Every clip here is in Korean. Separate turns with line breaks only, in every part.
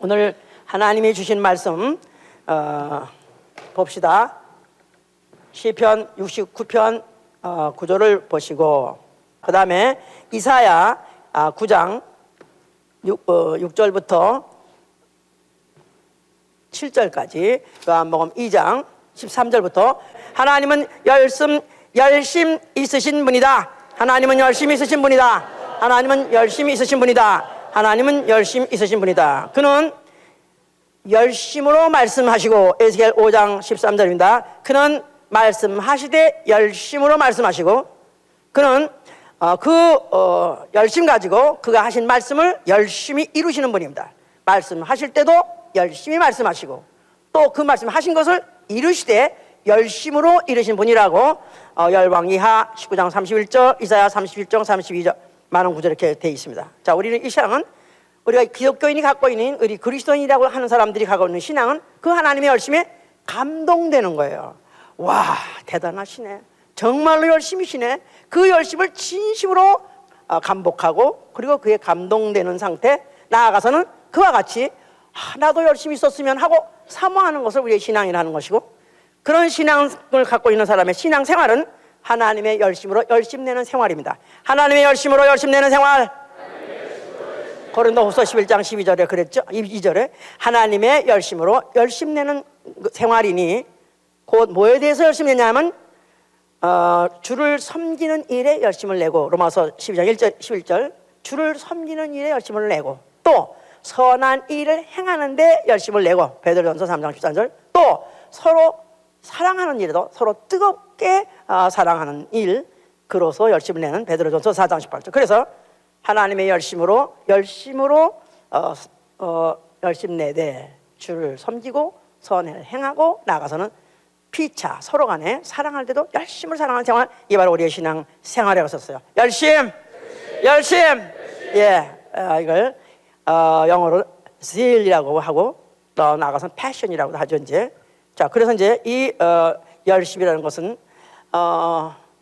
오늘 하나님이 주신 말씀 봅시다. 시편 69편 9절을 보시고, 그 다음에 이사야 9장 6절부터 7절까지, 그 다음 2장 13절부터 하나님은 열심 있으신 분이다. 하나님은 열심히 있으신 분이다. 하나님은 열심히 있으신 분이다. 하나님은 열심 있으신 분이다. 그는 열심으로 말씀하시고, 에스겔 5장 13절입니다. 그는 말씀하시되 열심으로 말씀하시고, 그는 열심 가지고 그가 하신 말씀을 열심히 이루시는 분입니다. 말씀하실 때도 열심히 말씀하시고, 또 그 말씀하신 것을 이루시되 열심으로 이루신 분이라고 열왕기하 19장 31절, 이사야 31장 32절 많은 구절 이렇게 되어 있습니다. 자, 우리는 이 신앙은, 우리가 기독교인이 갖고 있는, 우리 그리스도인이라고 하는 사람들이 갖고 있는 신앙은 그 하나님의 열심에 감동되는 거예요. 와, 대단하시네, 정말로 열심이시네. 그 열심을 진심으로 감복하고, 그리고 그에 감동되는 상태, 나아가서는 그와 같이 나도 열심히 있었으면 하고 사모하는 것을 우리의 신앙이라는 것이고, 그런 신앙을 갖고 있는 사람의 신앙생활은 하나님의 열심으로 열심내는 생활입니다. 하나님의 열심으로 열심내는 생활. 고린도후서 11장 12절에 그랬죠. 2절에 하나님의 열심으로 열심내는 생활이니, 곧 뭐에 대해서 열심내냐면 주를 섬기는 일에 열심을 내고, 로마서 12장 1절 11절 주를 섬기는 일에 열심을 내고, 또 선한 일을 행하는 데 열심을 내고, 베드로전서 3장 13절 또 서로 사랑하는 일에도 서로 뜨겁게 사랑하는 일, 그로서 열심을 내는 베드로전서 4장 18절. 그래서 하나님의 열심으로 열심 내되 주를 섬기고 선을 행하고, 나아가서는 피차 서로 간에 사랑할 때도 열심을 사랑하는 생활, 이 바로 우리의 신앙 생활이라고 썼어요. 열심. 예, 이걸 영어로 zeal이라고 하고, 또 나아가서는 passion이라고도 하죠. 이제 자, 그래서 이제 이 열심이라는 것은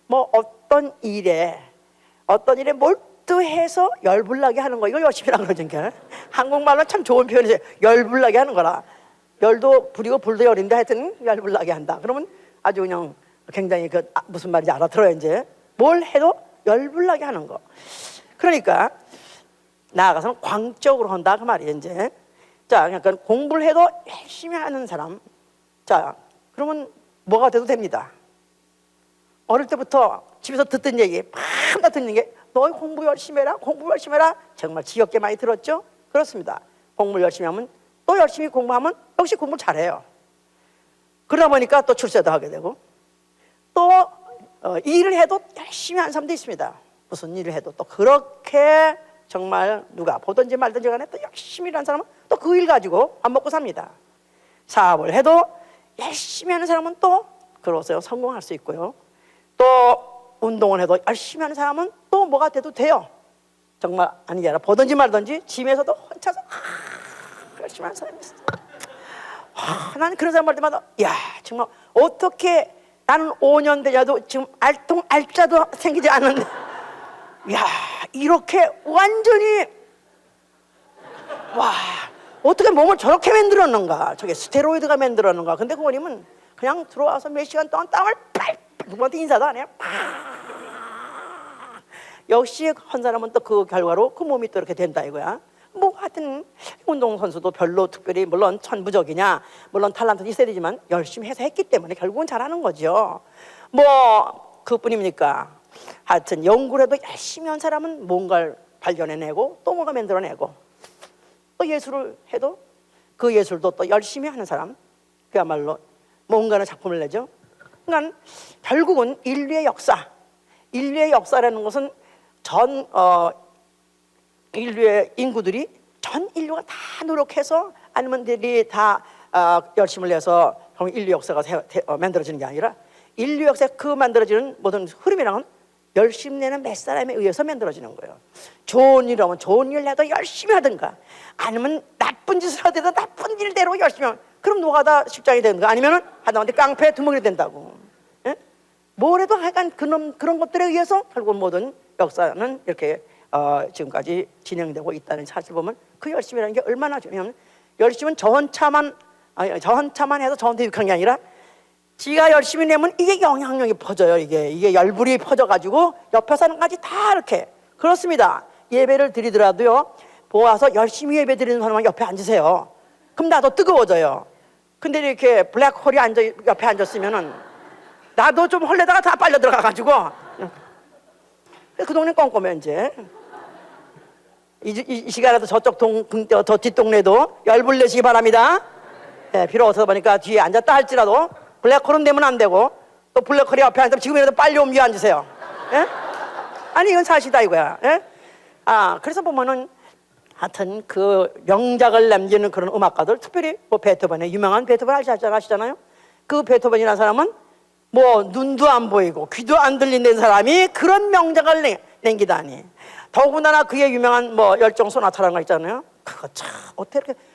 어떤 일에 몰두해서 열불나게 하는 거, 이걸 열심이라는 거죠. 그러니까 한국말로 참 좋은 표현이죠. 열불나게 하는 거라. 열도 불이고 불도 열인데 하여튼 열불나게 한다. 그러면 아주 그냥 굉장히 무슨 말인지 알아들어요. 이제 뭘 해도 열불나게 하는 거. 그러니까 나아가서는 광적으로 한다 그 말이에요. 이제 자, 그러니까 공부를 해도 열심히 하는 사람, 자, 그러면 뭐가 돼도 됩니다. 어릴 때부터 집에서 듣던 얘기, 밤낮 듣는 게, 너 공부 열심히 해라, 공부 열심히 해라, 정말 지겹게 많이 들었죠? 그렇습니다. 공부를 열심히 하면, 또 열심히 공부하면 역시 공부를 잘해요. 그러다 보니까 또 출세도 하게 되고, 또 일을 해도 열심히 하는 사람도 있습니다. 무슨 일을 해도 또 그렇게 정말 누가 보든지 말든지 간에 또 열심히 일하는 사람은 또 그 일 가지고 안 먹고 삽니다. 사업을 해도 열심히 하는 사람은 또 그로서 성공할 수 있고요. 또 운동을 해도 열심히 하는 사람은 또 뭐가 돼도 돼요. 정말 아니게 아니라 보든지 말든지 집에서도 혼자서 열심히 하는 사람이 있어요. 나는 그런 사람 볼 때마다, 야, 정말 어떻게 나는 5년 되자도 지금 알자도 생기지 않는데, 야, 이렇게 완전히, 와, 어떻게 몸을 저렇게 만들었는가? 저게 스테로이드가 만들었는가? 근데 그거님은 그냥 들어와서 몇 시간 동안 땀을 팔팔, 누구한테 인사도 안 해요. 역시 한 사람은 또 그 결과로 그 몸이 또 이렇게 된다 이거야. 하여튼 운동선수도 별로 특별히, 물론 천부적이냐, 물론 탤런트는 있어야 되지만 열심히 해서 했기 때문에 결국은 잘하는 거죠. 그뿐입니까? 하여튼 연구를 해도 열심히 한 사람은 뭔가를 발견해내고, 또 뭔가 만들어내고, 또 예술을 해도 그 예술도 또 열심히 하는 사람, 그야말로 뭔가는 작품을 내죠. 그러니까 결국은 인류의 역사라는 것은 인류의 인구들이, 전 인류가 다 노력해서 아니면들이 다 열심을 내서 인류 역사가 만들어지는 게 아니라, 인류 역사에 그 만들어지는 모든 흐름이랑은 열심 내는 몇 사람에 의해서 만들어지는 거예요. 좋은 일이라면 좋은 일을 해도 열심히 하든가, 아니면 나쁜 짓을 하더라도 나쁜 일대로 열심히 하면, 그럼 노가다 직장이 되는가, 아니면은 하다못해 깡패 두목이 된다고. 예? 뭘 해도 하여간 그런 것들에 의해서 결국 모든 역사는 이렇게 지금까지 진행되고 있다는 사실 보면, 그 열심이라는 게 얼마나 중요하면, 열심은 저 혼자만 해서 저한테 유익한 게 아니라 지가 열심히 내면 이게 영향력이 퍼져요. 이게 열불이 퍼져가지고 옆에 사람까지 다 이렇게. 그렇습니다. 예배를 드리더라도요, 모아서 열심히 예배 드리는 사람은 옆에 앉으세요. 그럼 나도 뜨거워져요. 근데 이렇게 블랙홀이 옆에 앉았으면은 나도 좀 헐레다가 다 빨려 들어가가지고 그 동네 껌껌해 이제. 이 시간에도 저쪽 저 뒷동네도 열불 내시기 바랍니다. 예, 비록 어서 보니까 뒤에 앉았다 할지라도 블랙홀은 되면 안 되고, 또 블랙홀이 옆에 앉으면 지금이라도 빨리 옮겨 앉으세요. 예? 아니 이건 사실이다 이거야. 예? 그래서 보면은 하여튼 그 명작을 남기는 그런 음악가들, 특별히 뭐 베토벤의 유명한 베토벤 아시잖아요. 그 베토벤이라는 사람은 뭐 눈도 안 보이고 귀도 안 들리는 사람이 그런 명작을 남기다니. 더군다나 그의 유명한 뭐 열정 소나타라는 거 있잖아요. 그거 참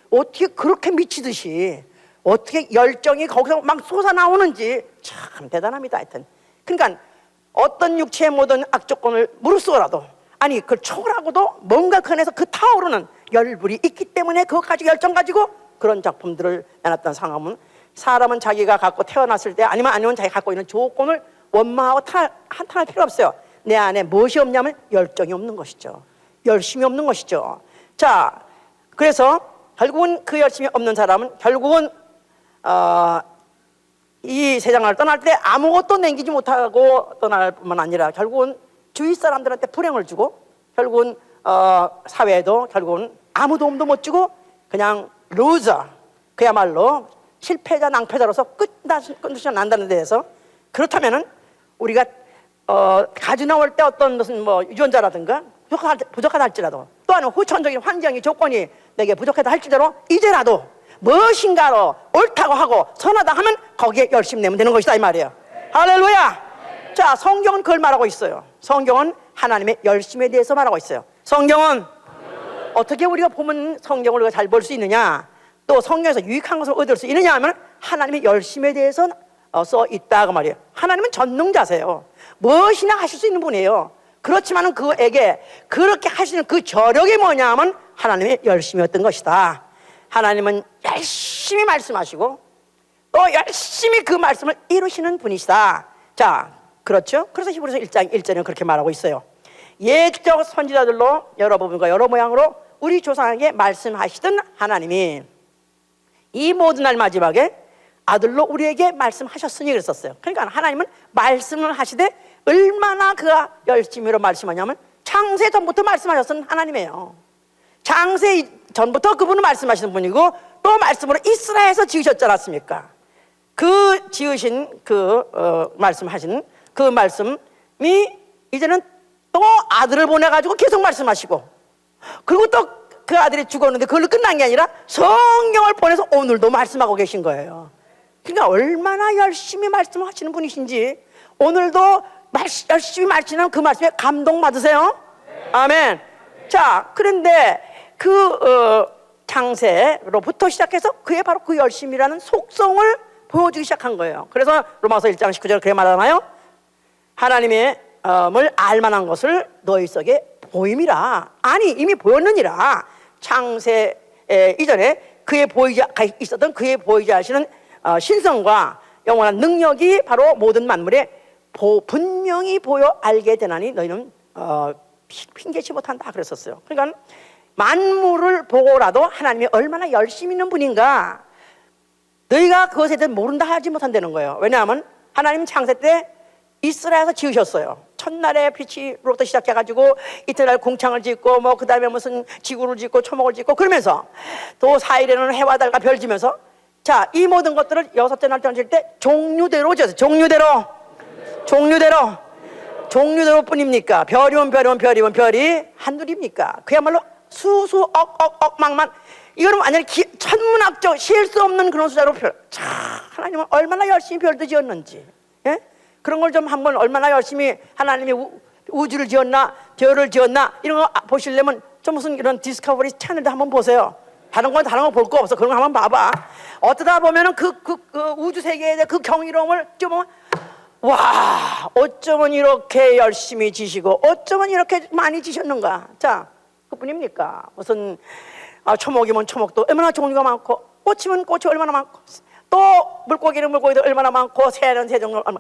어떻게 그렇게 미치듯이 어떻게 열정이 거기서 막 솟아나오는지 참 대단합니다. 하여튼 그러니까 어떤 육체의 모든 악조건을 무릅쓰고라도, 아니 그걸 초월하고도 뭔가 그 안에서 그 타오르는 열불이 있기 때문에 그거 가지고 열정 가지고 그런 작품들을 내놨던 상황은, 사람은 자기가 갖고 태어났을 때 아니면 자기가 갖고 있는 조건을 원망하고 한탄할 필요 없어요. 내 안에 무엇이 없냐면 열정이 없는 것이죠. 열심이 없는 것이죠. 자, 그래서 결국은 그 열심이 없는 사람은 결국은 이 세상을 떠날 때 아무것도 남기지 못하고 떠날 뿐만 아니라 결국은 주위 사람들한테 불행을 주고, 결국은 사회에도 결국은 아무 도움도 못 주고 그냥 루저, 그야말로 실패자 낭패자로서 끝이 난다는 데에서, 그렇다면은 우리가 가져 나올 때 어떤 무슨 뭐 유전자라든가 부족하다 할지라도, 또한 후천적인 환경이 조건이 내게 부족하다 할지라도 이제라도 무엇인가로 옳다고 하고 선하다 하면 거기에 열심히 내면 되는 것이다 이 말이에요. 할렐루야. 자, 성경은 그걸 말하고 있어요. 성경은 하나님의 열심에 대해서 말하고 있어요. 성경은 어떻게 우리가 보면 성경을 우리가 잘 볼 수 있느냐, 또 성경에서 유익한 것을 얻을 수 있느냐 하면 하나님의 열심에 대해서 써 있다 그 말이에요. 하나님은 전능자세요. 무엇이나 하실 수 있는 분이에요. 그렇지만은 그에게 그렇게 하시는 그 저력이 뭐냐 하면 하나님의 열심이었던 것이다. 하나님은 열심히 말씀하시고 또 열심히 그 말씀을 이루시는 분이시다. 자, 그렇죠? 그래서 히브리서 1장 1절은 그렇게 말하고 있어요. 예적 선지자들로 여러 부분과 여러 모양으로 우리 조상에게 말씀하시던 하나님이 이 모든 날 마지막에 아들로 우리에게 말씀하셨으니 그랬었어요. 그러니까 하나님은 말씀을 하시되 얼마나 그가 열심히로 말씀하냐면 창세 전부터 말씀하셨던 하나님이에요. 창세 전부터 그분은 말씀하시는 분이고, 또 말씀으로 이스라엘에서 지으셨지 않았습니까? 그 지으신 말씀하신 그 말씀이 이제는 또 아들을 보내가지고 계속 말씀하시고, 그리고 또 그 아들이 죽었는데 그걸로 끝난 게 아니라 성경을 보내서 오늘도 말씀하고 계신 거예요. 그러니까 얼마나 열심히 말씀하시는 분이신지 오늘도 열심히 말씀하는 그 말씀에 감동받으세요. 아멘. 자, 그런데 창세로부터 시작해서 그의 바로 그 열심이라는 속성을 보여주기 시작한 거예요. 그래서 로마서 1장 19절 그래 말하나요? 하나님의 을 알만한 것을 너희 속에 보임이라. 아니 이미 보였느니라. 창세 이전에 있었던 그의 보이지 하시는 신성과 영원한 능력이 바로 모든 만물에 분명히 보여 알게 되나니 너희는 핑계치 못한다 그랬었어요. 그러니까 만물을 보고라도 하나님이 얼마나 열심히 있는 분인가 너희가 그것에 대해 모른다 하지 못한다는 거예요. 왜냐하면 하나님 창세 때 이스라엘에서 지으셨어요. 첫날에 빛으로부터 시작해가지고 이튿날 궁창을 짓고 뭐 그 다음에 무슨 지구를 짓고 초목을 짓고 그러면서 또 4일에는 해와 달과 별 지면서, 자, 이 모든 것들을 여섯째 날 던질 때 종류대로 지었어요. 종류대로 뿐입니까? 별이면 별이 한둘입니까? 그야말로 억만, 이거는 완전히 천문학적 실 수 없는 그런 숫자로 자, 하나님은 얼마나 열심히 별도 지었는지, 예? 그런 걸 좀 한번 얼마나 열심히 하나님이 우주를 지었나 별을 지었나 이런 거 보시려면 좀 무슨 이런 디스커버리 채널도 한번 보세요. 다른 거 볼 거 없어. 그런 거 한번 봐봐. 어쩌다 보면은 그 우주 세계에 대해 그 경이로움을 좀 보면, 와, 어쩌면 이렇게 열심히 지시고 어쩌면 이렇게 많이 지셨는가. 자, 그뿐입니까? 무슨 초목이면 초목도 얼마나 종류가 많고, 꽃이면 꽃이 얼마나 많고, 또 물고기는 물고기도 얼마나 많고, 새는 새 종류 얼마나,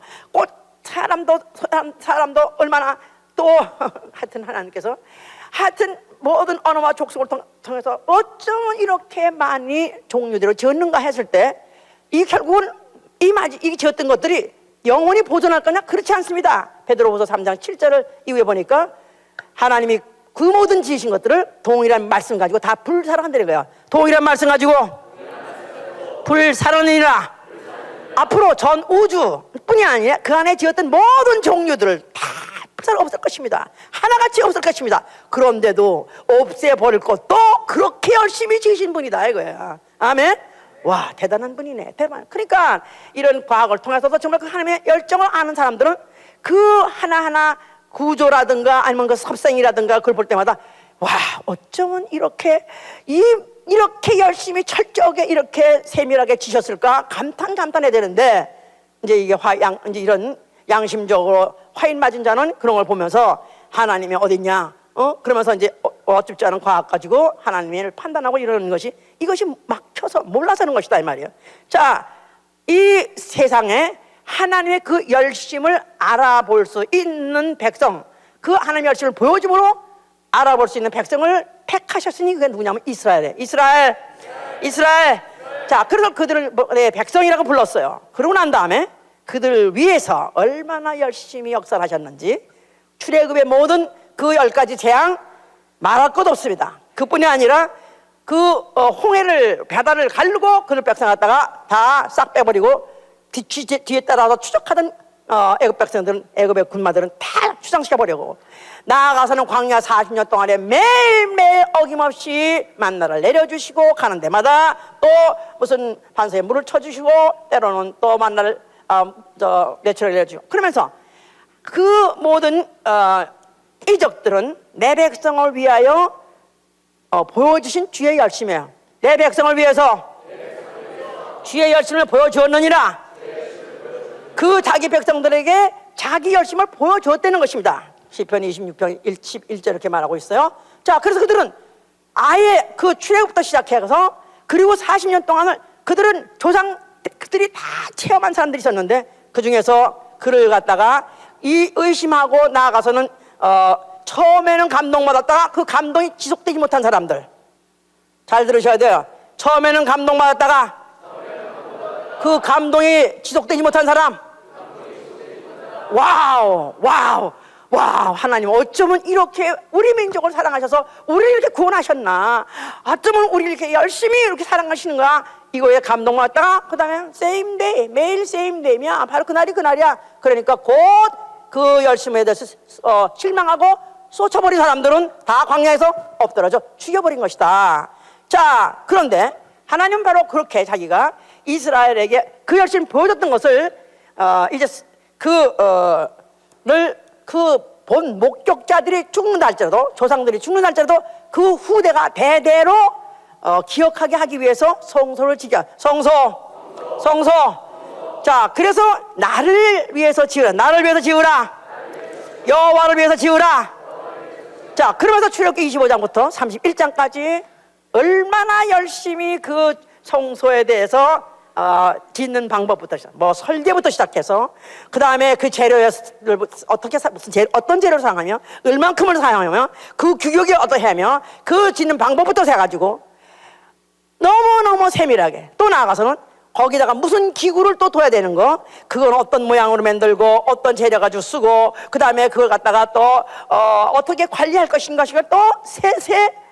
사람도 얼마나 또 하여튼 하나님께서 하여튼 모든 언어와 족속을 통해서 어쩌면 이렇게 많이 종류대로 지었는가 했을 때, 이 결국은 이 지었던 것들이 영원히 보존할 거냐? 그렇지 않습니다. 베드로후서 3장 7절을 이후에 보니까 하나님이 그 모든 지으신 것들을 동일한 말씀 가지고 다 불살아낸다는 거야. 동일한 말씀 가지고 불살아내니라. 앞으로 전 우주뿐이 아니라 그 안에 지었던 모든 종류들을 다 불살아 없을 것입니다. 하나같이 없을 것입니다. 그런데도 없애버릴 것도 그렇게 열심히 지으신 분이다 이거야. 아멘. 와, 대단한 분이네. 대단. 그러니까 이런 과학을 통해서도 정말 그 하나님의 열정을 아는 사람들은 그 하나하나 구조라든가 아니면 그 섭생이라든가 그걸 볼 때마다 와, 어쩌면 이렇게 열심히 철저하게 이렇게 세밀하게 지셨을까 감탄해야 되는데, 이제 이게 이제 이런 양심적으로 화인 맞은 자는 그런 걸 보면서 하나님이 어딨냐? 그러면서 이제 어줍지 않은 과학 가지고 하나님을 판단하고 이러는 것이, 이것이 막혀서 몰라서 하는 것이다 이 말이에요. 자, 이 세상에 하나님의 그 열심을 알아볼 수 있는 백성, 그 하나님의 열심을 보여줌으로 알아볼 수 있는 백성을 택하셨으니 그게 누구냐면 이스라엘이에요. 이스라엘. 자, 그래서 그들을 백성이라고 불렀어요. 그러고 난 다음에 그들을 위해서 얼마나 열심히 역사를 하셨는지, 출애굽의 모든 그 10가지 재앙 말할 것 없습니다. 그뿐이 아니라 그 홍해를 바다를 가르고 그들 백성 갖다가 다 싹 빼버리고 뒤에 따라서 추적하던 애굽 백성들은, 애굽의 군마들은 다 추상시켜버리고, 나아가서는 광야 40년 동안에 매일매일 어김없이 만나를 내려주시고, 가는 데마다 또 무슨 반석에 물을 쳐주시고, 때로는 또 만나를 내추럴 내려주시고, 그러면서 그 모든 이적들은 내 백성을 위하여 보여주신 주의 열심이에요. 내 백성을 위해서 주의 열심을 보여주었느니라. 그 자기 백성들에게 자기 열심을 보여주었다는 것입니다. 시편 26편 11절 이렇게 말하고 있어요. 자, 그래서 그들은 아예 그 출애굽부터 시작해서 그리고 40년 동안을 그들이 다 체험한 사람들이 있었는데, 그 중에서 그를 갖다가 이 의심하고 나아가서는 처음에는 감동받았다가 그 감동이 지속되지 못한 사람들, 잘 들으셔야 돼요. 처음에는 감동받았다가 그 감동이 지속되지 못한 사람. 와우, 하나님 어쩌면 이렇게 우리 민족을 사랑하셔서 우리를 이렇게 구원하셨나, 어쩌면 우리를 이렇게 열심히 이렇게 사랑하시는 거야. 이거에 감동받았다가 그 다음에 same day, 매일 same day면 바로 그날이야. 그러니까 곧 그 열심에 대해서 실망하고 쏟쳐버린 사람들은 다 광야에서 엎드러져 죽여버린 것이다. 자, 그런데 하나님은 바로 그렇게 자기가 이스라엘에게 그 열심을 보여줬던 것을 이제 본 목격자들이 죽는다 할지라도, 조상들이 죽는다 할지라도 그 후대가 대대로 기억하게 하기 위해서 성소를 지켜. 성소. 자, 그래서 나를 위해서 지으라. 여호와를 위해서 지으라. 자, 그러면서 출애굽기 25장부터 31장까지 얼마나 열심히 그 성소에 대해서 짓는 방법부터 설계부터 시작해서, 그 다음에 그 재료를 어떤 재료를 사용하며, 얼만큼을 사용하며, 그 규격이 어떠하며, 그 짓는 방법부터 해가지고 너무너무 세밀하게, 또 나아가서는 거기다가 무슨 기구를 또 둬야 되는 거, 그건 어떤 모양으로 만들고 어떤 재료 가지고 쓰고, 그 다음에 그걸 갖다가 또 어떻게 관리할 것인가 또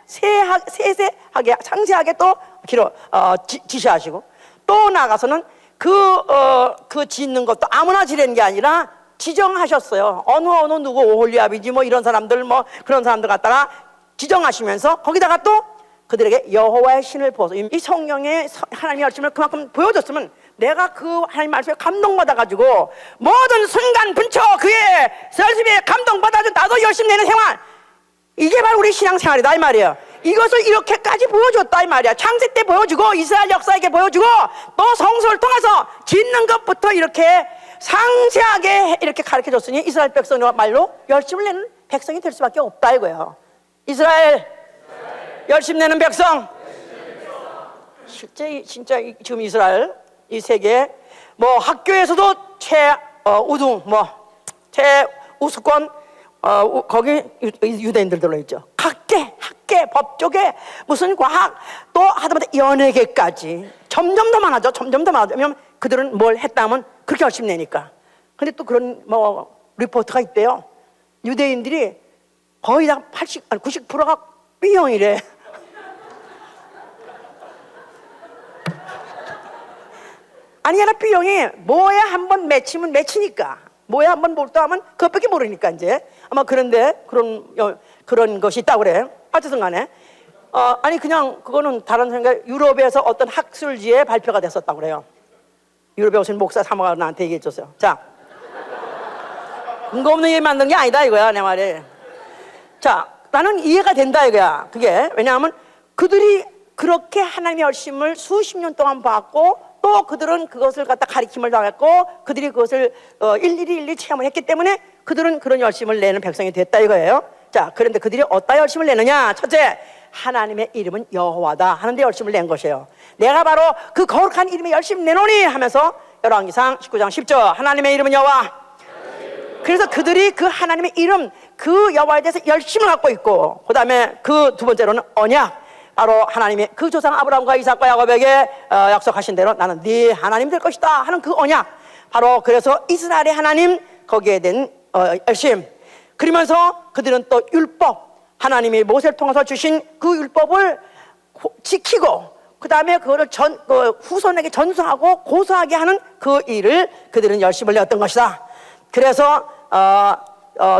세세하게 상세하게 또 지시하시고, 또 나가서는 그 짓는 것도 아무나 지르는 게 아니라 지정하셨어요. 어느 누구 오홀리압이지 뭐 이런 사람들, 뭐 그런 사람들 갖다가 지정하시면서 거기다가 또 그들에게 여호와의 신을 보여서, 이 성령의 하나님의 열심을 그만큼 보여줬으면 내가 그 하나님 말씀에 감동받아가지고 모든 순간 분초 그의 열심에 감동받아서 나도 열심히 내는 생활, 이게 바로 우리 신앙생활이다 이 말이에요. 이것을 이렇게까지 보여줬다 이 말이야. 창세 때 보여주고 이스라엘 역사에게 보여주고 또 성소를 통해서 짓는 것부터 이렇게 상세하게 이렇게 가르쳐줬으니 이스라엘 백성의 말로 열심을 내는 백성이 될 수밖에 없다 이거예요. 이스라엘 열심 내는 백성. 실제 진짜 지금 이스라엘 이 세계 뭐 학교에서도 최우등 최우수권 거기 유대인들 들어있죠. 학계, 법조계, 무슨 과학, 또 하다못해 연예계까지 점점 더 많아져. 점점 더 많아져. 왜냐면 그들은 뭘 했다면 그렇게 열심히 내니까. 근데 또 그런 뭐 리포트가 있대요. 유대인들이 거의 다 90%가 B형이래. 아니, 하나 B형이 뭐에 한번 맺히면 맺히니까. 뭐에 한번 몰두하면 그것밖에 모르니까 이제. 아마 그런데 그런 것이 있다고 그래. 어쨌든 간에. 아니, 그냥 그거는 다른 생각, 유럽에서 어떤 학술지에 발표가 됐었다고 그래요. 유럽에 오신 목사 사모가 나한테 얘기해 줬어요. 자. 근거 없는 얘기 만든 게 아니다 이거야, 내 말이. 자, 나는 이해가 된다 이거야. 그게. 왜냐하면 그들이 그렇게 하나님의 열심을 수십 년 동안 받고 또 그들은 그것을 갖다 가리킴을 당했고 그들이 그것을 일일이 체험을 했기 때문에 그들은 그런 열심을 내는 백성이 됐다 이거예요. 자, 그런데 그들이 어디다 열심을 내느냐? 첫째, 하나님의 이름은 여호와다 하는데 열심을 낸 것이에요. 내가 바로 그 거룩한 이름에 열심 내노니 하면서 열왕기상 19장 10절 하나님의 이름은 여호와. 그래서 그들이 그 하나님의 이름, 그 여호와에 대해서 열심을 갖고 있고, 그 다음에 그 두 번째로는 언약. 바로 하나님의 그 조상 아브라함과 이삭과 야곱에게 약속하신 대로 나는 네 하나님 될 것이다 하는 그 언약. 바로 그래서 이스라엘의 하나님, 거기에 대한 열심. 그러면서 그들은 또 율법, 하나님이 모세를 통해서 주신 그 율법을 지키고 그 다음에 그거를 후손에게 전수하고 고수하게 하는 그 일을 그들은 열심을 내었던 것이다. 그래서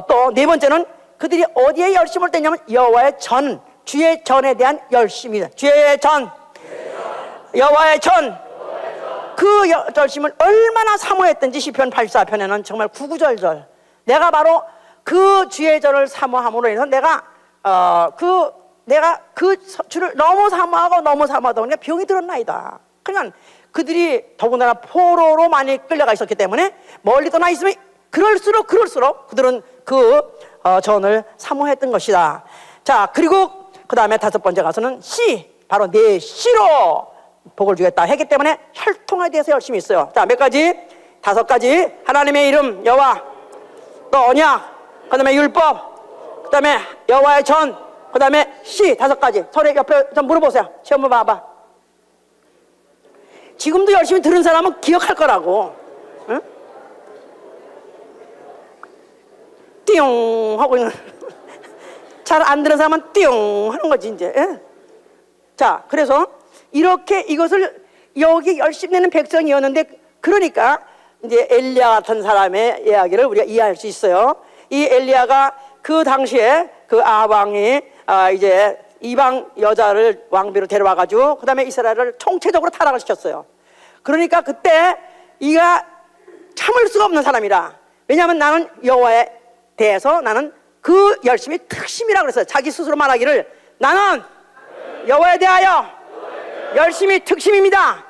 또 네 번째는 그들이 어디에 열심을 냈냐면 여호와의 전, 주의 전에 대한 열심이다. 주의 전, 여호와의 전. 그 열심을 얼마나 사모했던지 시편 84편에는 정말 구구절절 내가 바로 그 주의 전을 사모함으로 인해서 내가 그 주를 너무 사모하다 보니까 병이 들었나이다. 그러니까 그들이 더군다나 포로로 많이 끌려가 있었기 때문에 멀리 떠나 있으면 그럴수록 그들은 그 전을 사모했던 것이다. 자, 그리고 그 다음에 다섯 번째 가서는 바로 내 씨로 복을 주겠다 했기 때문에 혈통에 대해서 열심히 있어요. 자, 몇 가지? 다섯 가지. 하나님의 이름 여호와, 또 언약, 그 다음에 율법, 그 다음에 여호와의 전, 그 다음에 다섯 가지. 서로 옆에 좀 물어보세요. 시험 한번 봐봐. 지금도 열심히 들은 사람은 기억할 거라고. 응? 띵 하고 있는. 잘 안 들은 사람은 띵 하는 거지 이제. 예? 자, 그래서 이렇게 이것을 여기 열심히 내는 백성이었는데, 그러니까 이제 엘리야 같은 사람의 이야기를 우리가 이해할 수 있어요. 이 엘리야가 그 당시에 그 아방이 이제 이방 여자를 왕비로 데려와 가지고 그 다음에 이스라엘을 총체적으로 타락을 시켰어요. 그러니까 그때 이가 참을 수가 없는 사람이라. 왜냐하면 나는 여호와에 대해서 나는 그 열심이 특심이라 그랬어요. 자기 스스로 말하기를 나는 여호와에 대하여 열심이 특심입니다.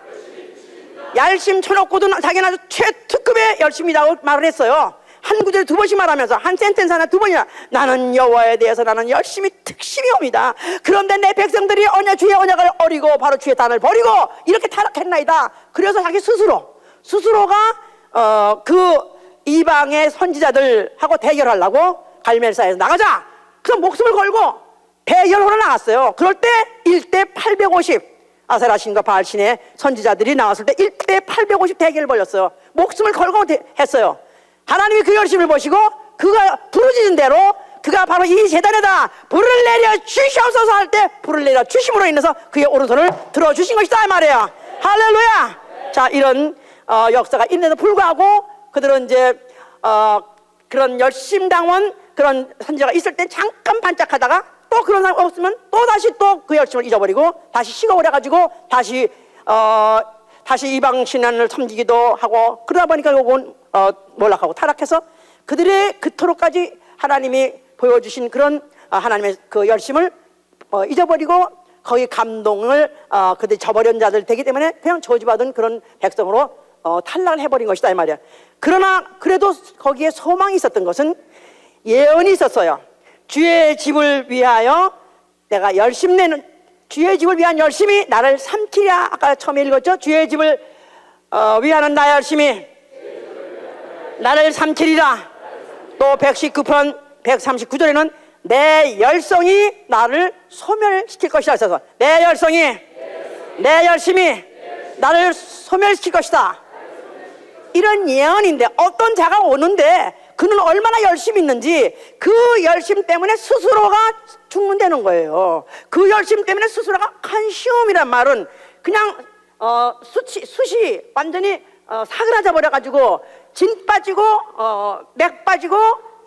열심 쳐놓고도 자기는 아주 최특급의 열심이라고 말을 했어요. 한 구절에 두 번씩 말하면서 한 센텐스 하나 두 번이나 나는 여호와에 대해서 나는 열심히 특심이옵니다. 그런데 내 백성들이 주의 언약을 어리고 바로 주의 단을 버리고 이렇게 타락했나이다. 그래서 자기 스스로가 그 이방의 선지자들하고 대결하려고 갈멜사에서 나가자. 그래서 목숨을 걸고 대결하러 나갔어요. 그럴 때 1대 850 아세라 신과 바알 신의 선지자들이 나왔을 때 1대 850 대결을 벌였어요. 목숨을 걸고 했어요. 하나님이 그 열심을 보시고 그가 부르짖은 대로 그가 바로 이 제단에다 불을 내려 주시옵소서 할 때 불을 내려 주심으로 인해서 그의 오른손을 들어주신 것이다 이 말이에요. 할렐루야. 자, 이런 역사가 있는데도 불구하고 그들은 이제 그런 열심당원 그런 선지자가 있을 때 잠깐 반짝하다가 또 그런 사람 없으면 또 다시 또 그 열심을 잊어버리고 다시 식욕을 해가지고 다시 이방 신앙을 섬기기도 하고 그러다 보니까 요건 몰락하고 타락해서 그들의 그토록까지 하나님이 보여주신 그런 하나님의 그 열심을 잊어버리고 거기 감동을 그들이 저버린 자들 되기 때문에 그냥 저주받은 그런 백성으로 탈락을 해버린 것이다 이 말이야. 그러나 그래도 거기에 소망이 있었던 것은 예언이 있었어요. 주의 집을 위하여 내가 열심 내는 주의 집을 위한 열심이 나를 삼키랴. 아까 처음에 읽었죠? 주의 집을 위하는 나의 열심이 나를 삼키리라. 또 119편 139절에는 내 열성이 나를 소멸시킬 것이라 했어서 내 열성이 내 열심이 나를 소멸시킬 것이다. 이런 예언인데 어떤 자가 오는데 그는 얼마나 열심히 있는지 그 열심 때문에 스스로가 죽는다는 거예요. 그 열심 때문에 스스로가 간시움이란 말은 그냥 숯이 완전히 사그라져 버려가지고 진 빠지고 맥 빠지고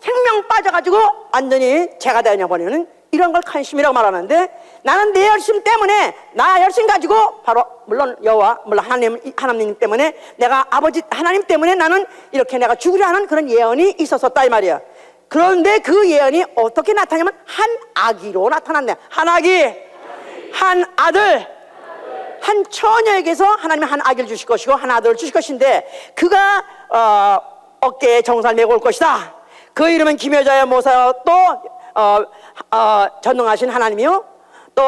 생명 빠져가지고 완전히 죄가 되어버리는 이런 걸 간심이라고 말하는데 나는 내 열심 때문에 나 열심 가지고 바로 물론 여호와 물론 하나님 때문에 내가 아버지 하나님 때문에 나는 이렇게 내가 죽으려 하는 그런 예언이 있었었다 이 말이야. 그런데 그 예언이 어떻게 나타나냐면 한 아기로 나타났네. 한 아기, 한 아들, 한 처녀에게서 하나님이 한 아기를 주실 것이고 한 아들을 주실 것인데 그가 어깨에 정사를 메고 올 것이다. 그 이름은 기묘자의 모사요 또 전능하신 하나님이요 또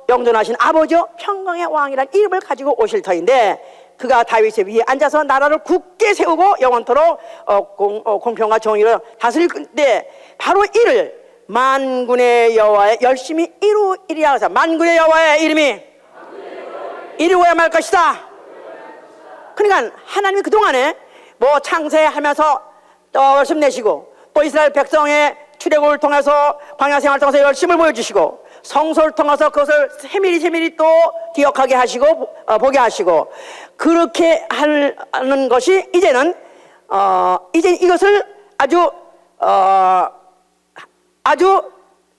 영존하신 아버지요 평강의 왕이라는 이름을 가지고 오실 터인데 그가 다윗의 위에 앉아서 나라를 굳게 세우고 영원토록 공평과 정의로 다스릴 건데 바로 이를 만군의 여호와의 열심히 이루이리라 해서 만군의 여호와의 이름이 이루어야 말 것이다. 그러니까 하나님이 그동안에 뭐 창세하면서 또 열심 내시고 또 이스라엘 백성의 출애굽을 통해서 광야 생활을 통해서 열심을 보여주시고 성소를 통해서 그것을 세밀히 또 기억하게 하시고 보게 하시고 그렇게 하는 것이 이제는 이제 이것을 아주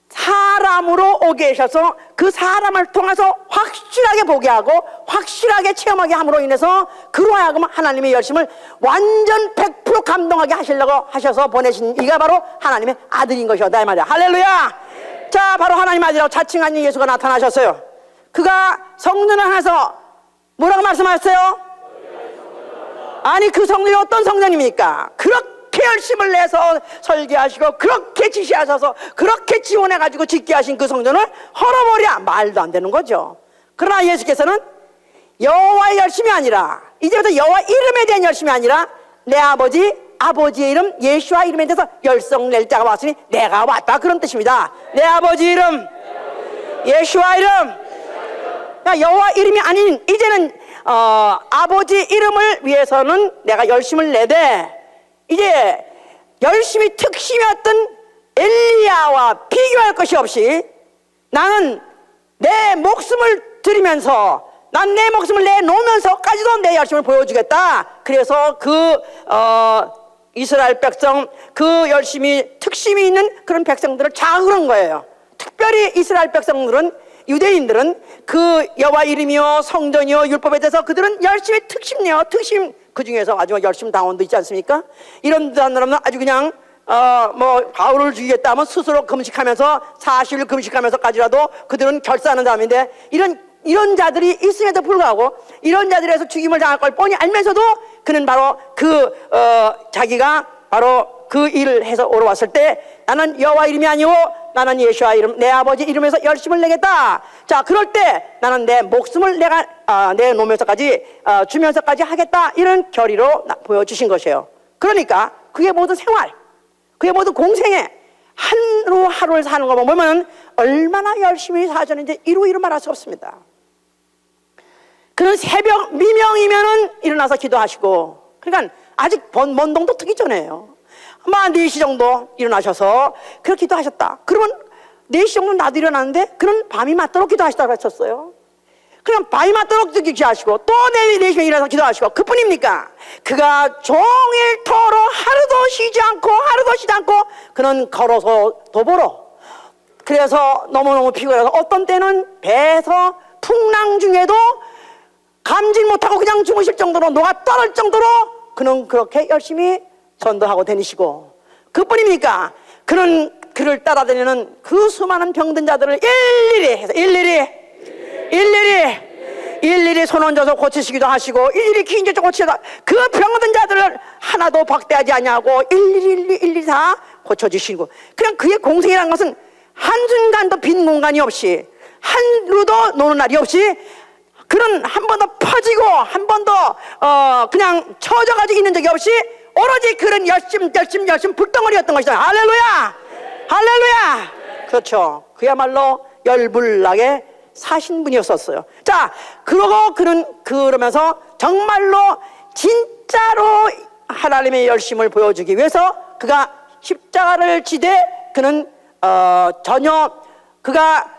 사람으로 오게 하셔서 그 사람을 통해서 확실하게 보게 하고 확실하게 체험하게 함으로 인해서 그로 하여금 하나님의 열심을 완전 100% 감동하게 하시려고 하셔서 보내신 이가 바로 하나님의 아들인 것이었다 이 말이야. 할렐루야. 자, 바로 하나님 아들이라고 자칭한 예수가 나타나셨어요. 그가 성전을 하나서 뭐라고 말씀하셨어요? 아니 그 성전이 어떤 성전입니까? 그렇게 열심을 내서 설계하시고 그렇게 지시하셔서 그렇게 지원해가지고 짓게 하신 그 성전을 헐어버려 말도 안 되는 거죠. 그러나 예수께서는 여호와의 열심이 아니라 이제부터 여호와 이름에 대한 열심이 아니라 내 아버지의 이름 예수와 이름에 대해서 열성 낼 자가 왔으니 내가 왔다 그런 뜻입니다. 내 아버지 이름 예수와 이름 그러니까 여호와 이름이 아닌 이제는 아버지 이름을 위해서는 내가 열심을 내되 이제 열심히 특심이었던 엘리야와 비교할 것이 없이 나는 내 목숨을 드리면서 난 내 목숨을 내놓으면서까지도 내 열심을 보여주겠다. 그래서 이스라엘 백성 그 열심히 특심이 있는 그런 백성들을 자극한 거예요. 특별히 이스라엘 백성들은 유대인들은 그 여호와 이름이요 성전이요 율법에 대해서 그들은 열심히 특심이요 특심 그 중에서 아주 열심 당원도 있지 않습니까? 이런 사람은 아주 그냥 뭐 바울을 죽이겠다 하면 스스로 금식하면서 40일 금식하면서까지라도 그들은 결사하는 사람인데 이런 자들이 있음에도 불구하고 이런 자들에서 죽임을 당할 걸 뻔히 알면서도 그는 바로 자기가 바로 그 일을 해서 오러왔을 때 나는 여호와 이름이 아니고 나는 예수와 이름 내 아버지 이름에서 열심을 내겠다. 자 그럴 때 나는 내 목숨을 내가 내놓으면서까지 주면서까지 하겠다. 이런 결의로 보여주신 것이에요. 그러니까 그게 모두 생활 그게 모두 공생애 하루하루를 사는 거 보면 얼마나 열심히 사셨는지 이루 말할 수 없습니다. 그는 새벽 미명이면은 일어나서 기도하시고 그러니까 아직 먼동도 트기 전에요. 아마 4시 정도 일어나셔서 그렇게 기도하셨다. 그러면 4시 정도 나도 일어났는데 그는 밤이 맞도록 기도하시다고 했었어요. 그럼 밤이 맞도록 기도하시고 또 4시에 일어나서 기도하시고 그뿐입니까? 그가 종일토록 하루도 쉬지 않고 그는 걸어서 도보로 그래서 너무너무 피곤해서 어떤 때는 배에서 풍랑 중에도 감질 못하고 그냥 주무실 정도로 녹아 떨을 정도로 그는 그렇게 열심히 전도하고 다니시고 그뿐입니까? 그는 그를 따라다니는 그 수많은 병든 자들을 일일이 손 얹어서 고치시기도 하시고 일일이 긴 젖어 고치시기도 그 병든 자들을 하나도 박대하지 아니하고 일일이 다 고쳐주시고 그냥 그의 공생이라는 것은 한순간도 빈 공간이 없이 하루도 노는 날이 없이 그런 한 번도 퍼지고 한 번도 그냥 처져가지고 있는 적이 없이 오로지 그런 열심 불덩어리였던 것이다. 할렐루야! 할렐루야! 그렇죠. 그야말로 열불나게 사신 분이었었어요. 자, 그러면서 정말로 진짜로 하나님의 열심을 보여주기 위해서 그가 십자가를 지되 그는 전혀 그가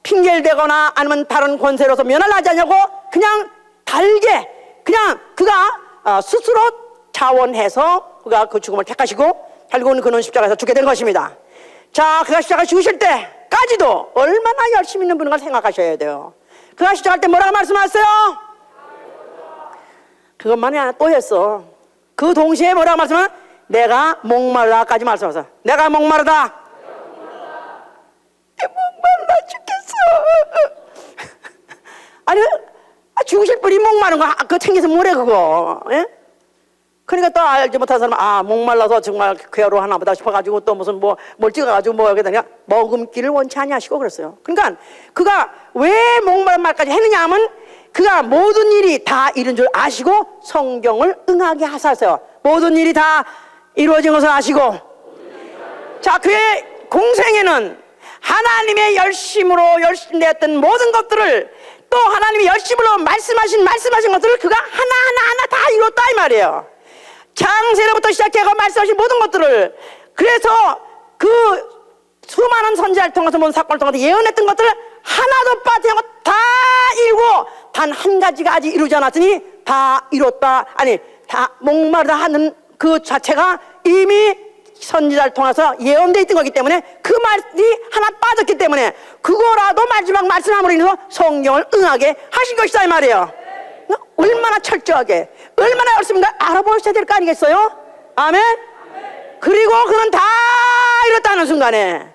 핑계를 대거나 아니면 다른 권세로서 면할하지 않냐고 그냥 달게 그냥 그가 스스로 자원해서 그가 그 죽음을 택하시고 결국은 그는 십자가에서 죽게 된 것입니다. 자, 그가 십자가 죽으실 때까지도 얼마나 열심히 있는 분인가 생각하셔야 돼요. 그가 십자가 할 때 뭐라고 말씀하셨어요? 그것만이 아니라 또 했어. 그 동시에 뭐라고 말씀하면 내가 목마르다까지 말씀하셨어. 내가 목마르다. 목마르다 죽겠어. 아니 죽으실 분이 목마른 거 그거 챙겨서 뭐래 그거. 예? 그러니까 또 알지 못한 사람은 목말라서 정말 괴로 하나보다 싶어가지고 또 무슨 뭘 찍어가지고 뭐 여기다가 먹음기를 원치 아니하시고 그랬어요. 그러니까 그가 왜 목마른 말까지 했느냐 하면 그가 모든 일이 다 이룬 줄 아시고 성경을 응하게 하사세요. 모든 일이 다 이루어진 것을 아시고 자, 그의 공생에는 하나님의 열심으로 열심냈던 모든 것들을 또 하나님의 열심으로 말씀하신 것들을 그가 하나하나 다 이뤘다 이 말이에요. 창세로부터 시작해서 말씀하신 모든 것들을 그래서 그 수많은 선지자를 통해서 모든 사건을 통해서 예언했던 것들을 하나도 빠뜨리고 다 이루고 단 한 가지가 아직 이루지 않았으니 다 이뤘다 아니 다 목마르다 하는 그 자체가 이미 선지자를 통해서 예언되어 있던 거기 때문에 그 말이 하나 빠졌기 때문에 그거라도 마지막 말씀함으로 인해서 성경을 응하게 하신 것이다 이 말이에요. 얼마나 철저하게 얼마나 열심히 알아보셔야 될 거 아니겠어요? 아멘? 그리고 그는 다 이뤘다는 순간에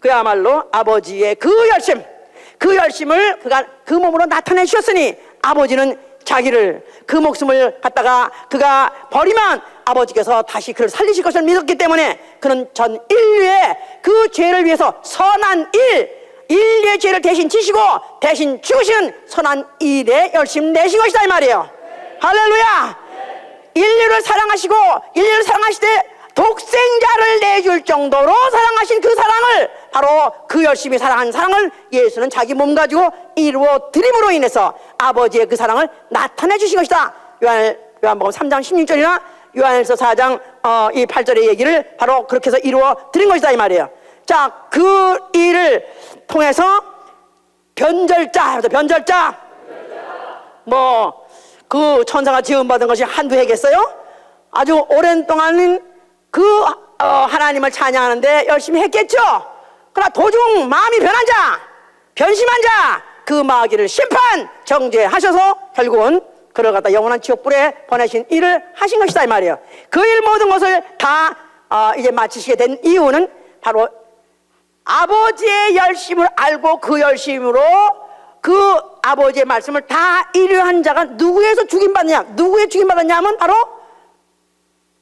그야말로 아버지의 그 열심을 그가 그 몸으로 나타내 주셨으니 아버지는 자기를 그 목숨을 갖다가 그가 버리면 아버지께서 다시 그를 살리실 것을 믿었기 때문에 그는 전 인류의 그 죄를 위해서 선한 인류의 죄를 대신 지시고 대신 죽으시는 선한 일에 열심 내신 것이다 이 말이에요. 할렐루야. 인류를 사랑하시고 인류를 사랑하시되 독생자를 내줄 정도로 사랑하신 그 사랑을 바로 그 열심히 사랑한 사랑을 예수는 자기 몸 가지고 이루어 드림으로 인해서 아버지의 그 사랑을 나타내 주신 것이다. 요한복음 3장 16절이나 요한일서 4장 이 8절의 얘기를 바로 그렇게 해서 이루어 드린 것이다 이 말이에요. 자, 그 일을 통해서 변절자 그 천사가 지음받은 것이 한두 해겠어요? 아주 오랜 동안은 그 하나님을 찬양하는데 열심히 했겠죠. 그러나 도중 마음이 변한 자, 변심한 자, 그 마귀를 심판 정죄하셔서 결국은 그를 갖다 영원한 지옥불에 보내신 일을 하신 것이다 이 말이에요. 그 일 모든 것을 다 이제 마치시게 된 이유는 바로 아버지의 열심을 알고 그 열심으로 그 아버지의 말씀을 다 이루한 자가 누구에서 죽임받느냐, 누구에 죽임받았냐 하면 바로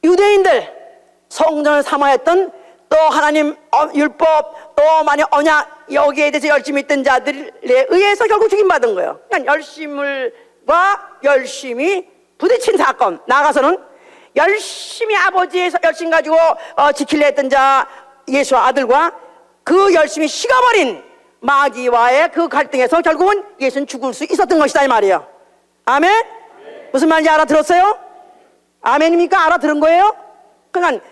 유대인들, 성전을 삼아했던 또 하나님 율법 또 만약 언약 여기에 대해서 열심히 있던 자들에 의해서 결국 죽임받은 거예요. 그러니까 열심이 부딪힌 사건, 나가서는 열심히 아버지의 열심 가지고 지키려 했던 자 예수와 아들과 그 열심히 식어버린 마귀와의 그 갈등에서 결국은 예수는 죽을 수 있었던 것이다 이 말이에요. 아멘? 무슨 말인지 알아들었어요? 아멘입니까? 알아들은 거예요? 그러니까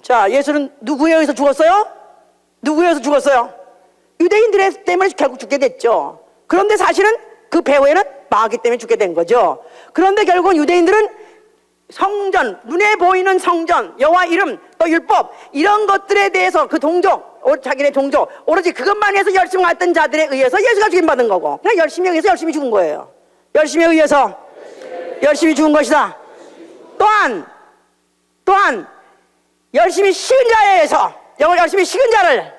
자, 예수는 누구에 의해서 죽었어요? 누구에 의해서 죽었어요? 유대인들 때문에 결국 죽게 됐죠. 그런데 사실은 그 배후에는 마귀 때문에 죽게 된 거죠. 그런데 결국은 유대인들은 성전, 눈에 보이는 성전, 여호와 이름, 또 율법 이런 것들에 대해서 그 동족, 자기네 동족 오로지 그것만 해서 열심히 왔던 자들에 의해서 예수가 죽임받은 거고 그냥 열심히 의해서 열심히 죽은 거예요. 열심히 의해서 열심히 죽은 것이다. 또한 열심히 식은 자에 의해서 열심히 식은 자를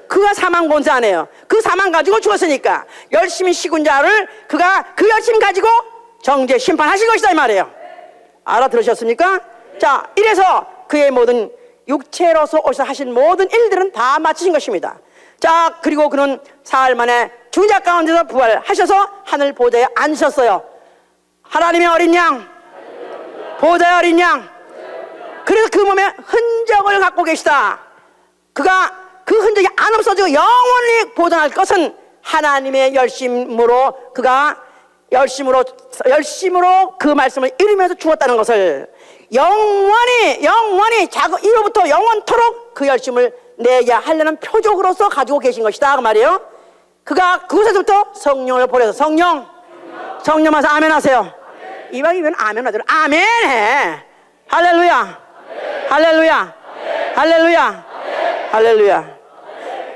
그가 사망 권세하네요. 그 사망 가지고 죽었으니까 열심히 식은 자를 그가 그 열심 가지고 정죄 심판하신 것이다 이 말이에요. 알아들으셨습니까? 자, 이래서 그의 모든 육체로서 오셔서 하신 모든 일들은 다 마치신 것입니다. 자, 그리고 그는 사흘 만에 죽은 자 가운데서 부활하셔서 하늘 보좌에 앉으셨어요. 하나님의 어린 양, 보좌의 어린 양. 그래서 그 몸에 흔적을 갖고 계시다. 그가 그 흔적이 안 없어지고 영원히 보존할 것은 하나님의 열심으로, 그가 열심으로 그 말씀을 이루면서 죽었다는 것을 영원히 이로부터 영원토록 그 열심을 내게 하려는 표적으로서 가지고 계신 것이다 그 말이에요. 그가 그곳에서부터 성령을 보내서 성령 하면서 아멘 하세요. 이왕이면 아멘 하더라. 아멘 해. 할렐루야, 할렐루야, 할렐루야, 할렐루야.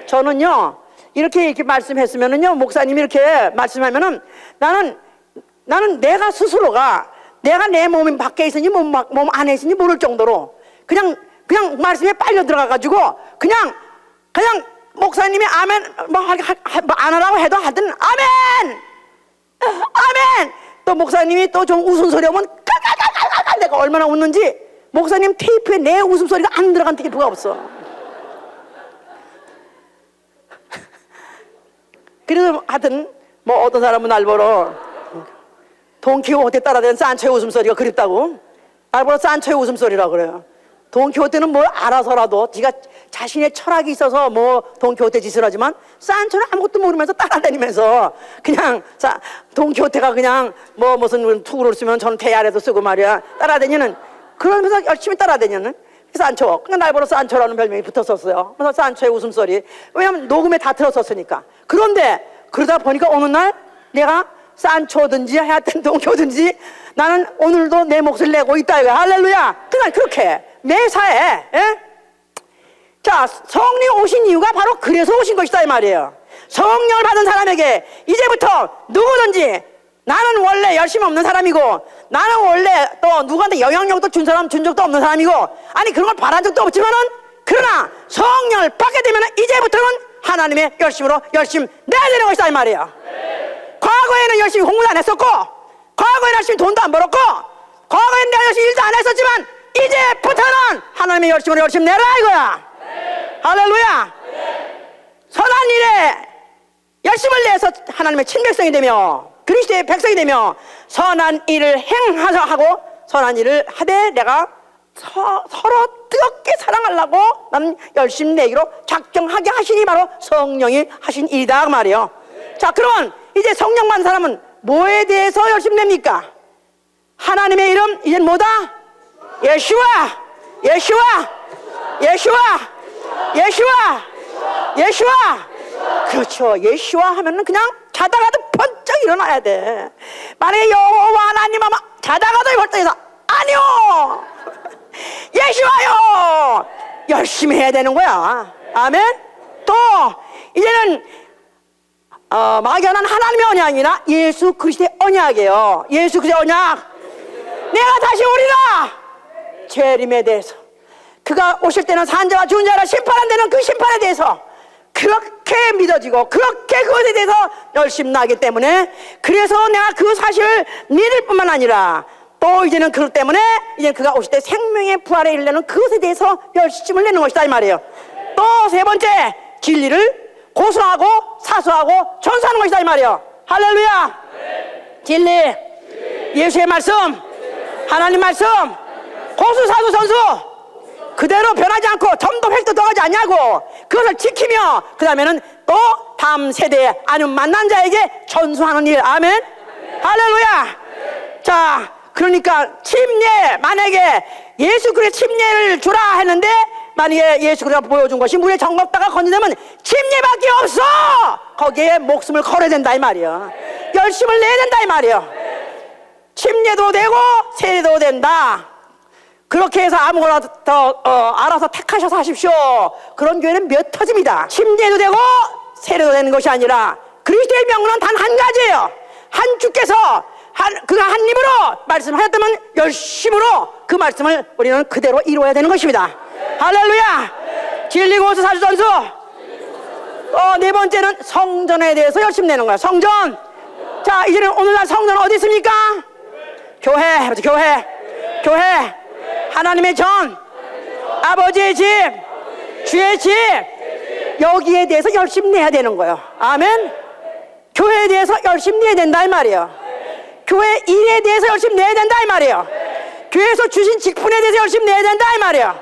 저는요 이렇게 말씀했으면은요, 목사님이 이렇게 말씀하면은 나는 내가 스스로가 내가 내 몸이 밖에 있으니 몸 안에 있으니 모를 정도로 그냥 말씀에 빨려 들어가가지고 그냥 목사님이 아멘 안 하라고 해도 하든 아멘 아멘. 또 목사님이 또 좀 웃음소리 오면 깔깔깔깔깔 내가 얼마나 웃는지 목사님 테이프에 내 웃음소리가 안 들어간 테이프가 없어. 그래서 하여튼 뭐 어떤 사람은 날 보러 돈키호테 따라다니는 산초의 웃음소리가 그립다고 날 보러 산초의 웃음소리라고 그래요. 돈키호테는 뭘 알아서라도 지가 자신의 철학이 있어서 뭐 돈키호테 짓을 하지만 산초는 아무것도 모르면서 따라다니면서 그냥 돈키호테가 그냥 뭐 무슨 투구를 쓰면 저는 대야래도 쓰고 말이야 따라다니는, 그러면서 열심히 따라다니는 산초. 그러니까 날 보러 산초라는 별명이 붙었었어요. 그래서 산초의 웃음소리, 왜냐면 녹음에 다 들었었으니까. 그런데 그러다 보니까 어느 날 내가 산초든지 하여튼 돈키호테든지 나는 오늘도 내 몫을 내고 있다 이거야. 할렐루야. 그냥 그렇게 매사에 자, 성령 오신 이유가 바로 그래서 오신 것이다 이 말이에요. 성령을 받은 사람에게 이제부터 누구든지 나는 원래 열심 없는 사람이고 나는 원래 또 누구한테 영향력도 준 적도 없는 사람이고 아니 그런 걸 바란 적도 없지만은 그러나 성령을 받게 되면 이제부터는 하나님의 열심으로 열심 내야 되는 것이다 이 말이에요. 과거에는 열심히 공부도 안 했었고 과거에는 열심히 돈도 안 벌었고 과거에는 내가 열심히 일도 안 했었지만 이제부터는 하나님의 열심으로 열심 내라 이거야. 할렐루야. 선한 일에 열심을 내서 하나님의 친백성이 되며 그리스도의 백성이 되며 선한 일을 행하고 선한 일을 하되 내가 서로 뜨겁게 사랑하려고 나는 열심 내기로 작정하게 하시니 바로 성령이 하신 일이다 그 말이에요. 자, 그러면 이제 성령 받은 사람은 뭐에 대해서 열심 냅니까? 하나님의 이름 이젠 뭐다? 예수와 예수와 예수와 예수와 예수와. 그렇죠. 예수와 하면은 그냥 자다가도 번쩍 일어나야 돼. 만약에 여호와 하나님 아마 자다가도 벌떡 일어나 아니요 예수와요 열심히 해야 되는 거야. 아멘. 또 이제는 막연한 하나님의 언약이나 예수 그리스도의 언약이에요. 예수 그리스도의 언약. 내가 다시 오리라. 재림에 대해서 그가 오실 때는 산자와 죽은 자라 심판한다는 그 심판에 대해서 그렇게 믿어지고 그렇게 그것에 대해서 열심 나기 때문에 그래서 내가 그 사실을 믿을 뿐만 아니라 또 이제는 그것 때문에 이제 그가 오실 때 생명의 부활에 이르려는 그것에 대해서 열심을 내는 것이다 이 말이에요. 또 세 번째, 진리를 고수하고 사수하고 전수하는 것이다 이 말이에요. 할렐루야. 진리, 예수의 말씀, 하나님 말씀, 고수 사수 전수 그대로 변하지 않고 점도 획도 더하지 않냐고 그것을 지키며 그 다음에는 또 다음 세대에 아니면 만난 자에게 전수하는 일. 아멘. 할렐루야. 자, 그러니까 침례, 만약에 예수 그리스도 침례를 주라 했는데 만약에 예수 그리스도가 보여준 것이 물에 정먹다가 건져내면 침례밖에 없어. 거기에 목숨을 걸어야 된다 이 말이야. 열심을 내야 된다 이 말이야. 침례도 되고 세례도 된다. 그렇게 해서 아무거나 더 알아서 택하셔서 하십시오. 그런 교회는 몇 터집니다. 침례도 되고 세례도 되는 것이 아니라 그리스도의 명령은 단 한 가지예요. 한 주께서 그가 한 입으로 말씀하셨다면 열심으로 그 말씀을 우리는 그대로 이루어야 되는 것입니다. 할렐루야. 진리 고수 사수 전수. 네 번째는 성전에 대해서 열심 내는 거야. 성전. 자, 이제는 오늘날 성전 어디 있습니까? 교회. 교회. 하나님의 전, 아버지의 집, 주의 집, 여기에 대해서 열심히 내야 되는 거예요. 아멘. 교회에 대해서 열심히 내야 된다 이 말이에요. 교회 일에 대해서 열심히 내야 된다 이 말이에요. 교회에서 주신 직분에 대해서 열심히 내야 된다 이 말이에요.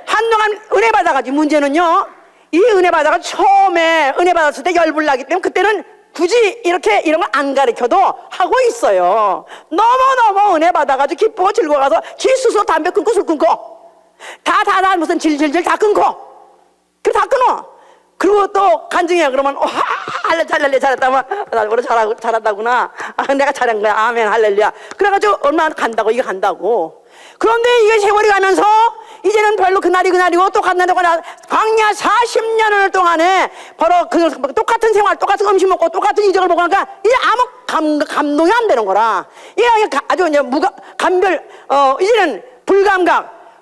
한동안 은혜 받아가지고, 문제는요, 이 은혜 받아가 처음에 은혜 받았을 때 열불나기 때문에 그때는 굳이 이렇게 이런 걸 안 가르쳐도 하고 있어요. 너무너무 은혜 받아가지고 기쁘고 즐거워서 지 스스로 담배 끊고 술 끊고 다 무슨 질질질 다 끊고 그래 다 끊어. 그리고 또 간증해 그러면 할렐루야 잘했다면 나도 잘한다구나. 내가 잘한 거야. 아멘 할렐루야. 그래가지고 얼마나 간다고 이게 간다고. 그런데 이게 세월이 가면서 이제는 별로 그날이고 또 간다고 광야 40년을 동안에 바로 그 똑같은 생활, 똑같은 음식 먹고 똑같은 이적을 보고 하니까 이제 아무 감동이 안 되는 거라. 이게 아주 이제 감별 이제는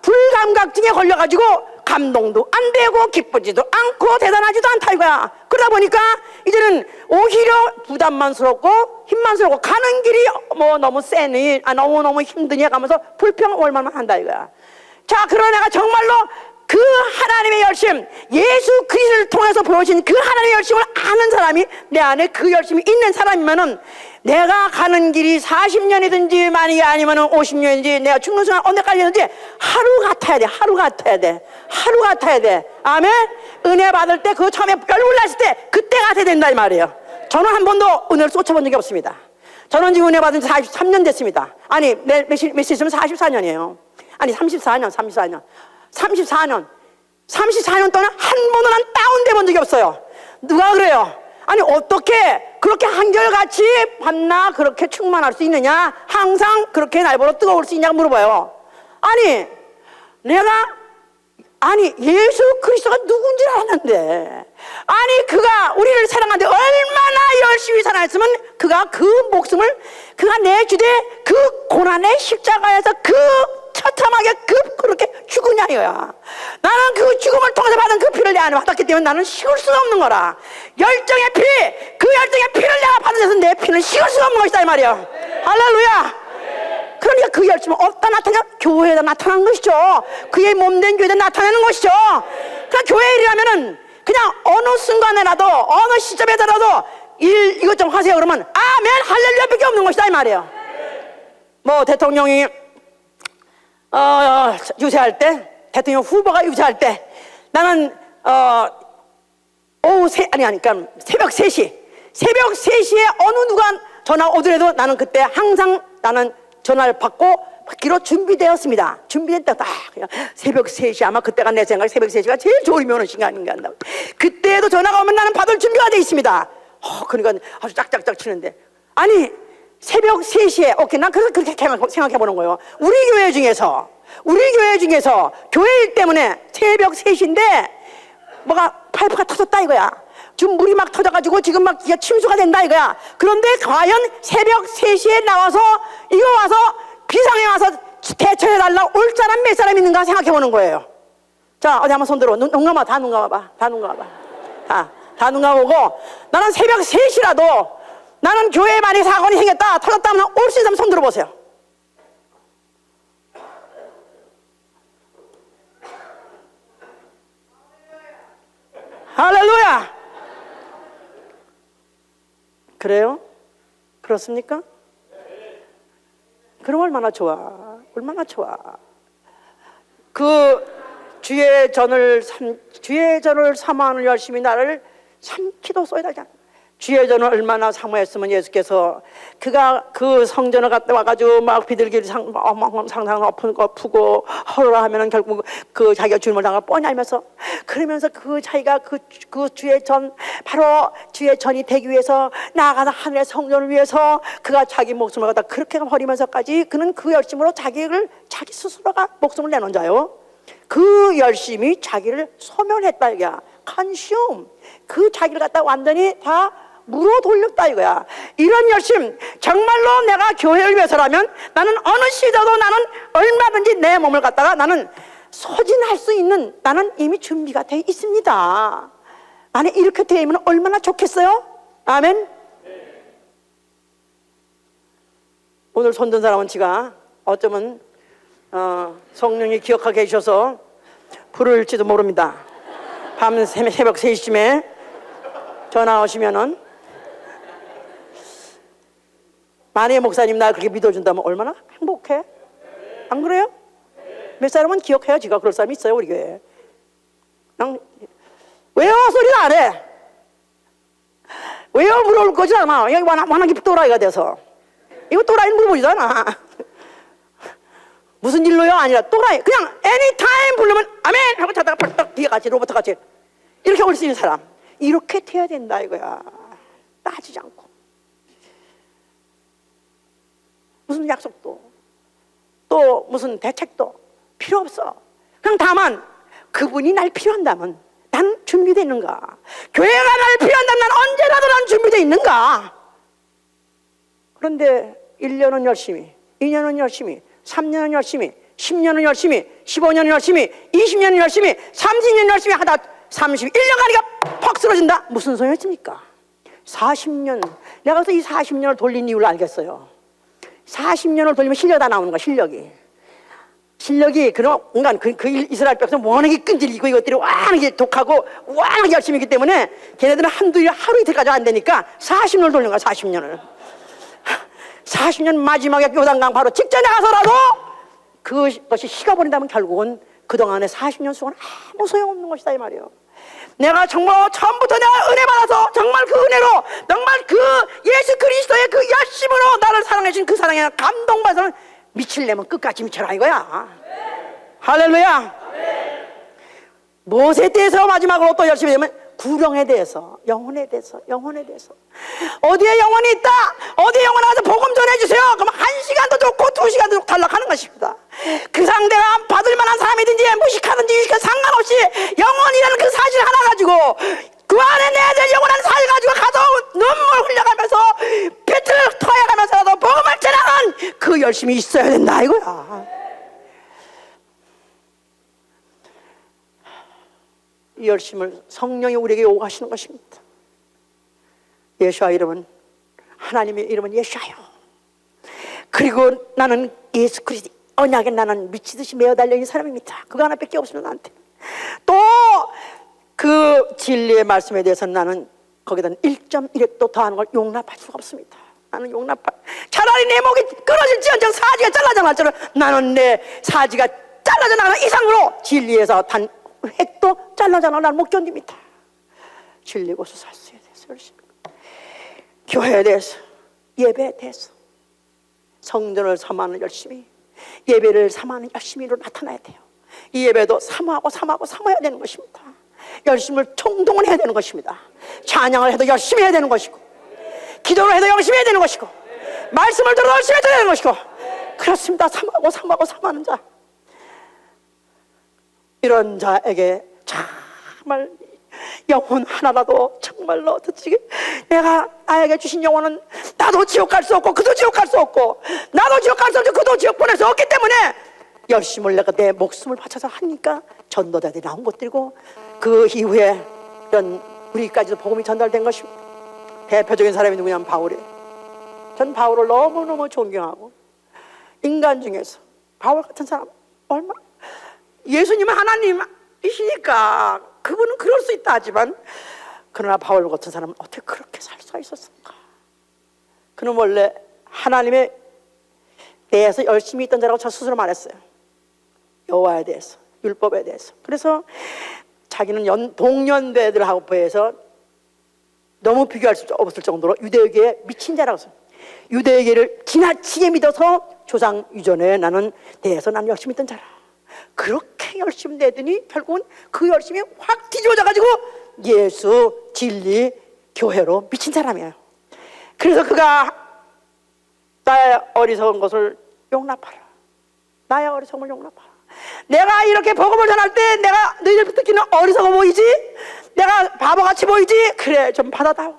불감각증에 걸려가지고 감동도 안 되고 기쁘지도 않고 대단하지도 않다 이거야. 그러다 보니까 이제는 오히려 부담만스럽고 힘만스럽고 가는 길이 뭐 너무 세니 너무너무 힘드니 가면서 불평 얼마나 한다 이거야. 자, 그러나 내가 정말로 그 하나님의 열심, 예수 그리스도를 통해서 보여진 그 하나님의 열심을 아는 사람이 내 안에 그 열심이 있는 사람이면은 내가 가는 길이 40년이든지 만약에 아니면은 50년이든지 내가 죽는 순간 언제까지든지 하루 같아야 돼. 아멘. 은혜 받을 때 그 처음에 열불 났을 때 그때 같아야 된다 이 말이에요. 저는 한 번도 은혜를 쏟아본 적이 없습니다. 저는 지금 은혜 받은 지 43년 됐습니다. 아니 며칠 있으면 44년이에요. 아니 34년 34년 동안 한 번은 난 다운돼 본 적이 없어요. 누가 그래요? 아니 어떻게 그렇게 한결같이 밤낮 그렇게 충만할 수 있느냐? 항상 그렇게 날보러 뜨거울 수 있냐고 물어봐요. 아니 예수 그리스도가 누군지 아는데, 아니 그가 우리를 사랑하는데 얼마나 열심히 사랑했으면 그가 그 목숨을 그가 내주되 그 고난의 십자가에서 그 처참하게 그렇게 죽으냐 이거야. 나는 그 죽음을 통해서 받은 그 피를 내 안에 받았기 때문에 나는 식을 수가 없는 거라. 열정의 피, 그 열정의 피를 내가 받아서 내 피는 식을 수가 없는 것이다 이 말이야. 할렐루야. 그러니까 그 열심은 어디다 나타나냐? 교회에다 나타나는 것이죠. 그의 몸된 교회에다 나타내는 것이죠. 그러니까 교회 일이라면은 그냥 어느 순간에라도 어느 시점에라도 이것 좀 하세요 그러면 아멘 할렐루야 밖에 없는 것이다 이 말이에요. 뭐 대통령이 유세할 때, 대통령 후보가 유세할 때 나는 그러니까 새벽 3시에 어느 누가 전화 오더라도 나는 그때 항상 나는 전화를 받기로 준비되었습니다. 준비됐다. 새벽 3시 아마 그때가 내 생각에 새벽 3시가 제일 졸음이 오는 시간인가 한다. 그때도 전화가 오면 나는 받을 준비가 돼 있습니다. 그러니까 아주 짝짝짝 치는데, 아니 새벽 3시에 오케이 난 그래서 그렇게 생각해 보는 거예요. 우리 교회 중에서 교회 일 때문에 새벽 3시인데 뭐가 파이프가 터졌다 이거야. 지금 물이 막 터져가지고 지금 막 침수가 된다 이거야. 그런데 과연 새벽 3시에 나와서 이거 와서 비상에 와서 대처해달라 올 사람 몇 사람 있는가 생각해 보는 거예요. 자, 어디 한번 손 들어. 눈 감아. 다 눈 감아봐. 다 눈 감아보고, 나는 새벽 3시라도 나는 교회에 만약 사건이 생겼다 터졌다 하면 올 수 있으면 손 들어보세요. 할렐루야. 그래요? 그렇습니까? 그럼 얼마나 좋아. 그 주의 전을 사모하는 열심히 나를 삼키도 쏘여달지 않아. 주의 전을 얼마나 사모했으면 예수께서 그가 그 성전을 갔다 와가지고 막 비둘기를 상상 엎고 허로라 하면은 결국 그 자기가 죽음을 당할 뻔히 알면서, 그러면서 그 자기가 그 주의 전, 바로 주의 전이 되기 위해서 나아가서 하늘의 성전을 위해서 그가 자기 목숨을 갖다 그렇게 버리면서까지 그는 그 열심으로 자기 스스로가 목숨을 내놓은 자요. 그 열심이 자기를 소멸했다 이거야. consume. 그 자기를 갖다 완전히 다 물어 돌렸다 이거야. 이런 열심, 정말로 내가 교회를 위해서라면 나는 어느 시대도 나는 얼마든지 내 몸을 갖다가 나는 소진할 수 있는, 나는 이미 준비가 돼 있습니다. 만약 이렇게 되면 얼마나 좋겠어요? 아멘. 오늘 손든 사람은 지가 어쩌면 성령이 기억하게 해주셔서 부를지도 모릅니다. 새벽 3시쯤에 전화 오시면은 만약에 목사님 날 그렇게 믿어준다면 얼마나 행복해? 안 그래요? 몇 사람은 기억해요. 지가 그럴 사람이 있어요 우리 교회에. 그냥 왜요 소리는 안 해. 왜요 물어볼 거지 않아. 여기 워낙에 또라이가 돼서. 이거 또라이는 물어보잖아. 무슨 일로요? 아니라 또라이. 그냥 anytime 부르면 아멘 하고 자다가 펄떡 뒤에 같이 로봇 같이 이렇게 올 수 있는 사람. 이렇게 돼야 된다 이거야. 따지지 않고. 무슨 약속도 또 무슨 대책도 필요 없어. 그냥 다만 그분이 날 필요한다면 난 준비되어 있는가? 교회가 날 필요한다면 난 언제라도 난 준비되어 있는가? 그런데 1년은 열심히, 2년은 열심히, 3년은 열심히, 10년은 열심히, 15년은 열심히, 20년은 열심히, 30년 열심히 하다 31년 가니까 퍽 쓰러진다? 무슨 소용이었습니까? 40년, 내가 그래서 이 40년을 돌린 이유를 알겠어요. 40년을 돌리면 실력 다 나오는 거야, 실력이 그러니까 그 이스라엘 백성은 워낙에 끈질기고 이것들이 워낙에 독하고 워낙에 열심히 했기 때문에 걔네들은 하루 이틀까지 안 되니까 40년을 돌린 거야. 40년 마지막에 요단강 바로 직전에 가서라도 그것이 식어버린다면 결국은 그동안의 40년 수고는 아무 소용없는 것이다 이 말이에요. 내가 정말 처음부터 내가 은혜 받아서 정말 그 은혜로 정말 그 예수 그리스도의 그 열심으로 나를 사랑해 주신 그 사랑에 감동받아서 미치려면 끝까지 미쳐라 이거야. 할렐루야. 무엇에 대해서 마지막으로 또 열심히 되면 구령에 대해서, 영혼에 대해서 어디에 영혼이 있다, 어디에 영혼 와서 복음 전해주세요. 그럼 1시간도 좋고 2시간도 좋고 탈락하는 것입니다. 그 상대가 받을 만한 사람이든지 무식하든지 유식하든지 상관없이 영혼이라는 그 사실 하나 가지고 그 안에 내야 될 영원한 사실 가지고 가서 눈물 흘려가면서 배틀을 토해가면서라도 복음을 전하는 그 열심이 있어야 된다 이거야. 이 열심을 성령이 우리에게 요구하시는 것입니다. 예수와 이름은, 하나님의 이름은 예수와요. 그리고 나는 예수 그리스도 언약에 나는 미치듯이 매어 달려있는 사람입니다. 그거 하나밖에 없으면 나한테. 또 그 진리의 말씀에 대해서는 나는 거기다 1.1획도 더하는 걸 용납할 수가 없습니다. 나는 차라리 내 목이 끊어질지언정 사지가 잘라져 나처럼 나는 내 사지가 잘라져 나가는 이상으로 진리에서 단 획도 잘라져 나가는 못 견딥니다. 진리고 수사수에 대해서 열심히, 교회에 대해서, 예배에 대해서, 성전을 삼아는 열심히, 예배를 삼아는 열심히로 나타나야 돼요. 이 예배도 삼아야 되는 것입니다. 열심을 총동원 해야 되는 것입니다. 찬양을 해도 열심히 해야 되는 것이고, 기도를 해도 열심히 해야 되는 것이고, 말씀을 들어도 열심히 해야 되는 것이고, 그렇습니다. 삼하는 자, 이런 자에게 정말 영혼 하나라도 정말로 어떻게 내가 나에게 주신 영혼은 나도 지옥 갈 수 없고 그도 지옥 갈 수 없고 나도 지옥 갈 수 없고 그도 지옥 보낼 수 없기 때문에 열심을 내가 내 목숨을 바쳐서 하니까 전도자들이 나온 것들이고 그 이후에 이런 우리까지도 복음이 전달된 것입니다. 대표적인 사람이 누구냐면 바울이에요. 전 바울을 너무너무 존경하고 인간 중에서 바울 같은 사람 얼마 예수님은 하나님이시니까 그분은 그럴 수 있다 하지만 그러나 바울 같은 사람은 어떻게 그렇게 살 수가 있었을까? 그는 원래 하나님에 대해서 열심히 있던 자라고 저 스스로 말했어요. 여호와에 대해서, 율법에 대해서. 그래서 자기는 동년배들하고 비해서 너무 비교할 수 없을 정도로 유대교에 미친 자라고 했어요. 유대교를 지나치게 믿어서 조상 유전에 나는 대해서 나는 열심히 있던 자라. 그렇게 열심히 내더니 결국은 그 열심이 확 뒤집어져가지고 예수, 진리, 교회로 미친 사람이에요. 그래서 그가 나의 어리석은 것을 용납하라. 나의 어리석음을 용납하라. 내가 이렇게 복음을 전할 때 내가 너희들 듣기는 어리석어 보이지? 내가 바보같이 보이지? 그래 좀 받아다오.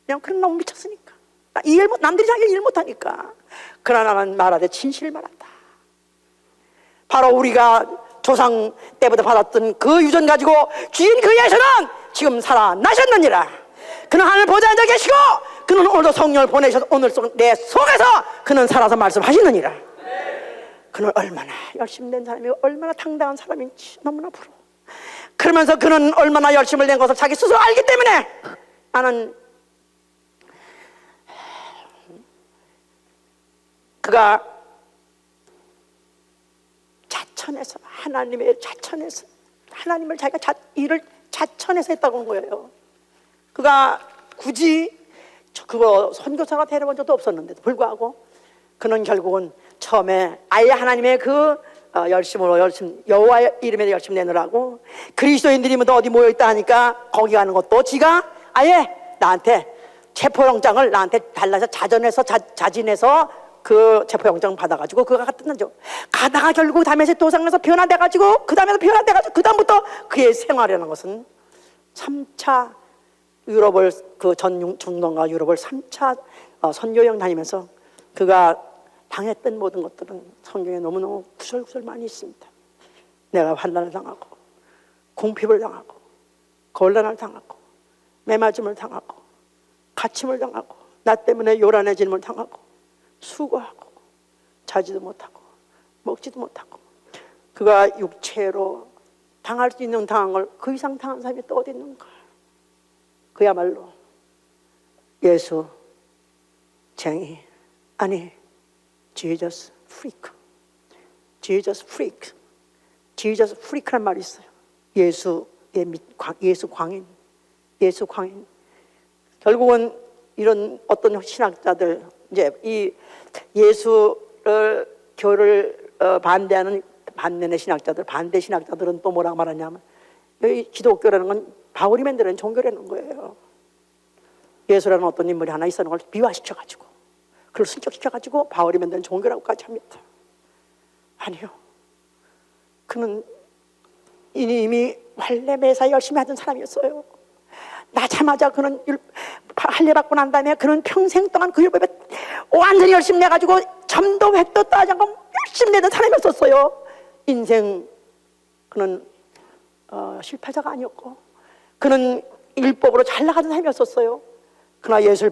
그냥 그런 너무 미쳤으니까. 남들이 자기 일 못하니까. 그러나 나는 말하되 진실을 말한다. 바로 우리가 조상 때부터 받았던 그 유전 가지고 주인 그 예수는 지금 살아나셨느니라. 그는 하늘 보좌에 앉아 계시고 그는 오늘도 성령을 보내셔서 오늘 내 속에서 그는 살아서 말씀하시느니라. 그는 얼마나 열심히 된 사람이고 얼마나 당당한 사람인지 너무나 부러워. 그러면서 그는 얼마나 열심을 낸 것을 자기 스스로 알기 때문에 나는 그가 자천해서 하나님의 자천해서 하나님을 자기가 일을 자천해서 했다고 한 거예요. 그가 굳이 그거 선교사가 데려온 적도 없었는데도 불구하고 그는 결국은 처음에 아예 하나님의 그 열심으로 여호와의 이름에 열심 내느라고 그리스도인들이 뭐 어디 모여있다 하니까 거기 가는 것도 지가 아예 나한테 체포영장을 나한테 달라서 자진해서 그 체포영장 받아가지고 그가 갔던 죠. 가다가 결국 다메섹 도상에서 변화돼가지고 그 다음에도 변화돼가지고 그 다음부터 그의 생활이라는 것은 3차 유럽을 그 중동과 유럽을 3차 선교여행 다니면서 그가 당했던 모든 것들은 성경에 너무너무 구설구설 많이 있습니다. 내가 환난을 당하고 궁핍을 당하고 곤란을 당하고 매맞음을 당하고 갇힘을 당하고 나 때문에 요란해짐을 당하고 수고하고 자지도 못하고 먹지도 못하고 그가 육체로 당할 수 있는 당한 그 이상 당한 사람이 또 어디 있는가. 그야말로 예수 쟁이 아니 Jesus freak, Jesus freak, Jesus freak란 말이 있어요. 예수 광인, 예수 광인. 결국은 이런 어떤 신학자들 이제 이 예수를 교를 반대하는 신학자들, 반대 신학자들은 또 뭐라고 말하냐면 이 기독교라는 건 바울이 만드는 종교라는 거예요. 예수라는 어떤 인물이 하나 있었는 걸 비화시켜가지고 그걸 승격시켜가지고 바울이 만든 종교라고까지 합니다. 아니요. 그는 이미 할례 매사 열심히 하던 사람이었어요. 나자마자 그는 할례 받고 난 다음에 그는 평생 동안 그 율법에 완전히 열심히 내가지고 점도 획도 따지 않고 열심히 내던 사람이었어요. 인생 그는 실패자가 아니었고 그는 율법으로 잘 나가는 사람이었어요. 그러나 예수를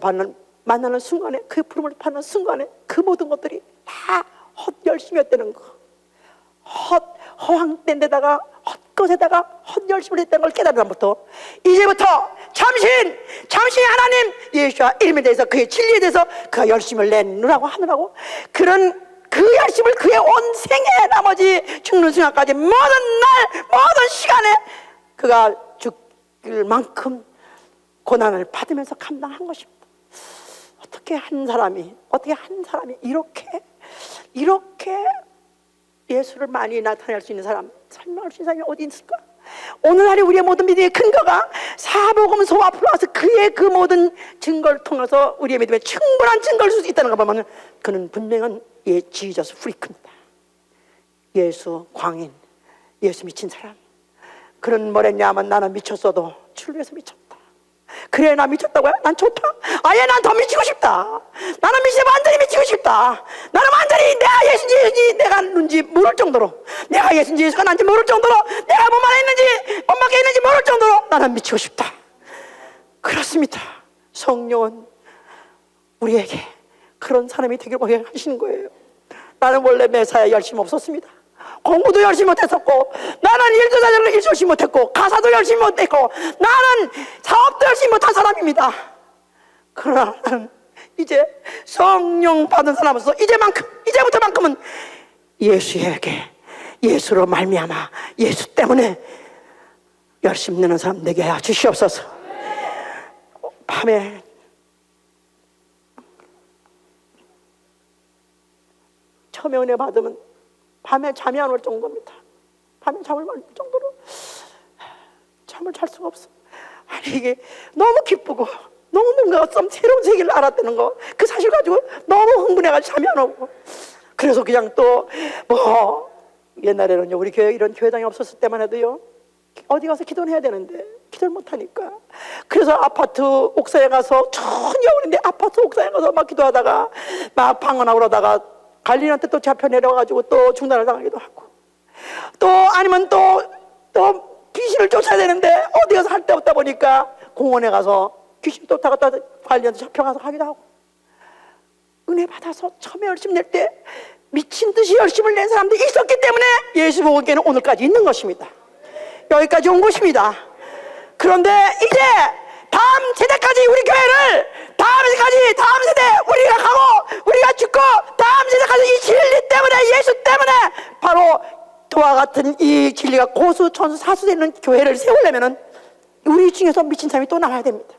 만나는 순간에 그 부름을 받는 순간에 그 모든 것들이 다 헛열심이었다는 거. 허황된 데다가 헛것에다가 헛열심을 했다는 걸 깨달은 다음부터 이제부터 잠시 하나님 예수와 이름에 대해서 그의 진리에 대해서 그가 열심을 내느라고 하느라고 그런 그 열심을 그의 온 생애 나머지 죽는 순간까지 모든 날 모든 시간에 그가 죽을 만큼 고난을 받으면서 감당한 것입니다. 어떻게 한 사람이 이렇게 예수를 많이 나타낼 수 있는 사람, 설명할 수 있는 사람이 어디 있을까? 오늘날의 우리의 모든 믿음의 근거가 사복음서와 플러스 그의 그 모든 증거를 통해서 우리의 믿음에 충분한 증거를 줄 수 있다는 걸 보면 그는 분명한 지저스 프리크입니다. 예수 광인, 예수 미친 사람. 그는 뭐랬냐면 나는 미쳤어도 주를 위해서 미쳤다. 그래 나 미쳤다고요? 난 좋다. 아예 난 더 미치고 싶다. 나는 완전히 미치고 싶다. 나는 완전히 내가 예수인지 내가 누군지 모를 정도로, 내가 예수인지 예수가 난지 모를 정도로, 내가 몸 안에 있는지 몸 밖에 있는지 모를 정도로 나는 미치고 싶다. 그렇습니다. 성령은 우리에게 그런 사람이 되길 원하시는 거예요. 나는 원래 매사에 열심히 없었습니다. 공부도 열심히 못했었고, 나는 일도 열심히 못했고, 가사도 열심히 못했고, 나는 사업도 열심히 못한 사람입니다. 그러나 나는 이제 성령 받은 사람으로서 이제부터만큼은 예수로 말미암아 예수 때문에 열심히 내는 사람 되게 해 주시옵소서. 밤에 처음에 은혜 받으면 밤에 잠이 안 올 정도입니다. 밤에 잠을 안 올 정도로 잠을 잘 수가 없어. 아니 이게 너무 기쁘고 너무 뭔가 좀 새로운 세계를 알았다는 거, 그 사실 가지고 너무 흥분해가지고 잠이 안 오고. 그래서 그냥 또 뭐 옛날에는요 우리 교회 이런 교회당이 없었을 때만 해도요 어디 가서 기도는 해야 되는데 기도를 못하니까 그래서 아파트 옥상에 가서 겨울인데 아파트 옥상에 가서 막 기도하다가 막 방언하고 그러다가 관리한테 또 잡혀 내려가지고 또 중단을 당하기도 하고, 또 아니면 또 귀신을 쫓아야 되는데 어디 가서 할 데 없다 보니까 공원에 가서 귀신 쫓다가 관리한테 잡혀가서 하기도 하고. 은혜 받아서 처음에 열심히 낼 때 미친 듯이 열심을 낸 사람들이 있었기 때문에 예수 복음교회는 오늘까지 있는 것입니다. 여기까지 온 것입니다. 그런데 이제 다음 세대까지 우리 교회를 다음 세대 우리가 가고 우리가 죽고 다음 세대까지 이 진리 때문에 예수 때문에 바로 도와 같은 이 진리가 고수 천수 사수 되는 교회를 세우려면은 우리 중에서 미친 사람이 또 나와야 됩니다.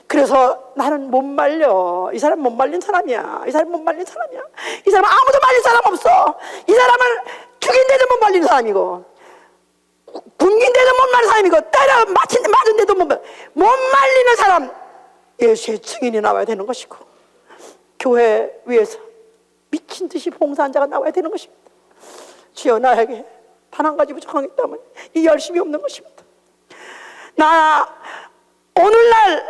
그래서 나는 못 말려. 이 사람 못 말린 사람이야. 이 사람 못 말린 사람이야. 이 사람 아무도 말린 사람 없어. 이 사람은 죽인데도 못 말린 사람이고 굶긴데도 못 말린 사람이고 때려 맞은데도 못 말리는 사람 예수의 증인이 나와야 되는 것이고 교회 위에서 미친 듯이 봉사한 자가 나와야 되는 것입니다. 주여 나에게 단 한 가지 부족한 게 있다면 이 열심이 없는 것입니다. 나 오늘날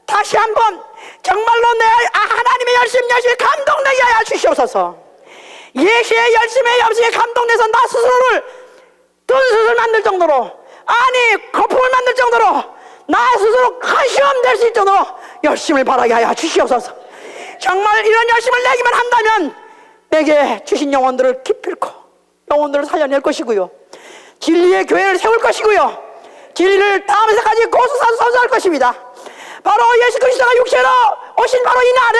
다시 한번 정말로 내 하나님의 열심히 감동되게 하여 주시옵소서. 예수의 열심에 감동돼서 나 스스로를 뜬수술 만들 정도로 아니 거품을 만들 정도로 나 스스로 가시험 될 수 있도록 열심을 바라게 하여 주시옵소서. 정말 이런 열심을 내기만 한다면 내게 주신 영혼들을 기필코 영혼들을 살려낼 것이고요, 진리의 교회를 세울 것이고요, 진리를 다음 세까지 고수사수 선수할 것입니다. 바로 예수 그리스도가 육체로 오신 바로 이 날에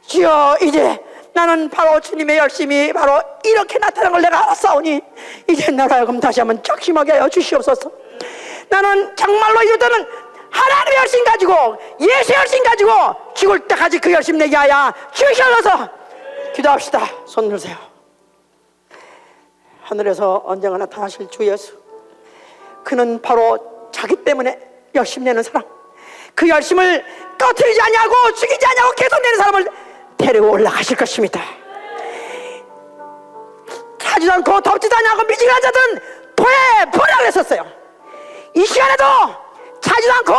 주여 이제 나는 바로 주님의 열심이 바로 이렇게 나타난 걸 내가 알았사오니 이제 나로 하여금 다시 한번 적심하게 하여 주시옵소서. 나는 정말로 이제부터는 하나님의 열심 가지고 예수의 열심 가지고 죽을 때까지 그 열심 내게 하여 주시옵소서. 기도합시다. 손 들으세요. 하늘에서 언젠가 나타나실 주 예수, 그는 바로 자기 때문에 열심 내는 사람, 그 열심을 꺼트리지 않냐고 죽이지 않냐고 계속 내는 사람을 데리고 올라가실 것입니다. 차지도 않고 덥지도 않냐고 미지근한 자들은 토에 버리라고 했었어요. 이 시간에도 차지도 않고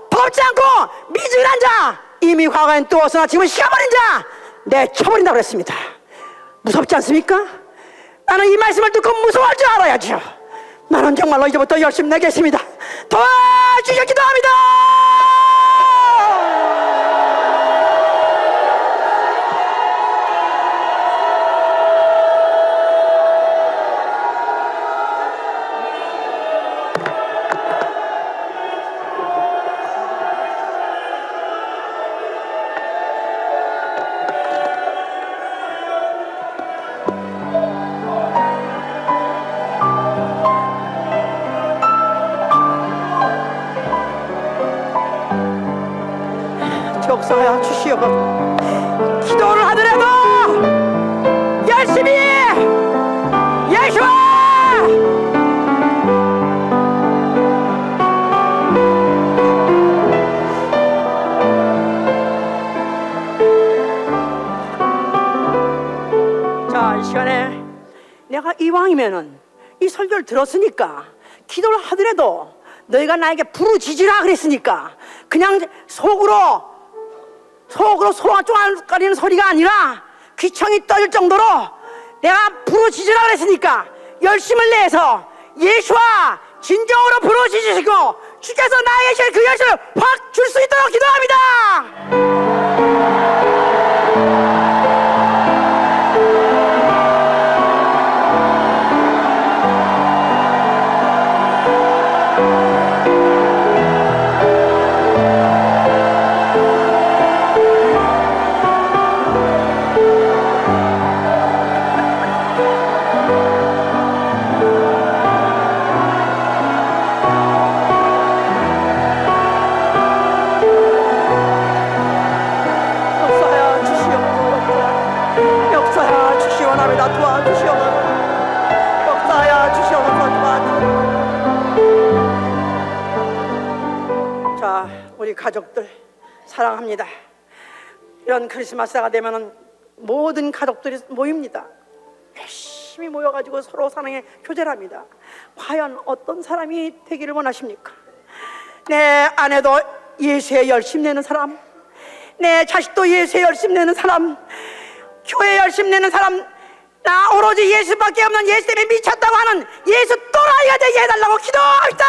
덥지 않고 미지근한 자, 이미 과거엔 뜨었으나 지금은 식어버린 자 내쳐버린다고 그랬습니다. 무섭지 않습니까? 나는 이 말씀을 듣고 무서워할 줄 알아야죠. 나는 정말로 이제부터 열심히 내겠습니다. 도와주시기 기도합니다. 역사하여 주시오. 기도를 하더라도 열심히 예수와 자, 이 시간에 내가 이왕이면은 이 설교를 들었으니까 기도를 하더라도 너희가 나에게 부르짖으라 그랬으니까 그냥 속으로 소화 쪼알거리는 소리가 아니라 귀청이 떠질 정도로 내가 부르짖으라 그랬으니까 열심을 내서 예수와 진정으로 부르짖으시고 주께서 나에게 주실 그 열심을 확 줄 수 있도록 기도합니다. 우리 가족들 사랑합니다. 이런 크리스마스가 되면은 모든 가족들이 모입니다. 열심히 모여가지고 서로 사랑에 교제를 합니다. 과연 어떤 사람이 되기를 원하십니까? 내 아내도 예수에 열심 내는 사람, 내 자식도 예수에 열심 내는 사람, 교회에 열심 내는 사람, 나 오로지 예수밖에 없는 예수 때문에 미쳤다고 하는 예수 또라이가 되게 해달라고 기도합니다.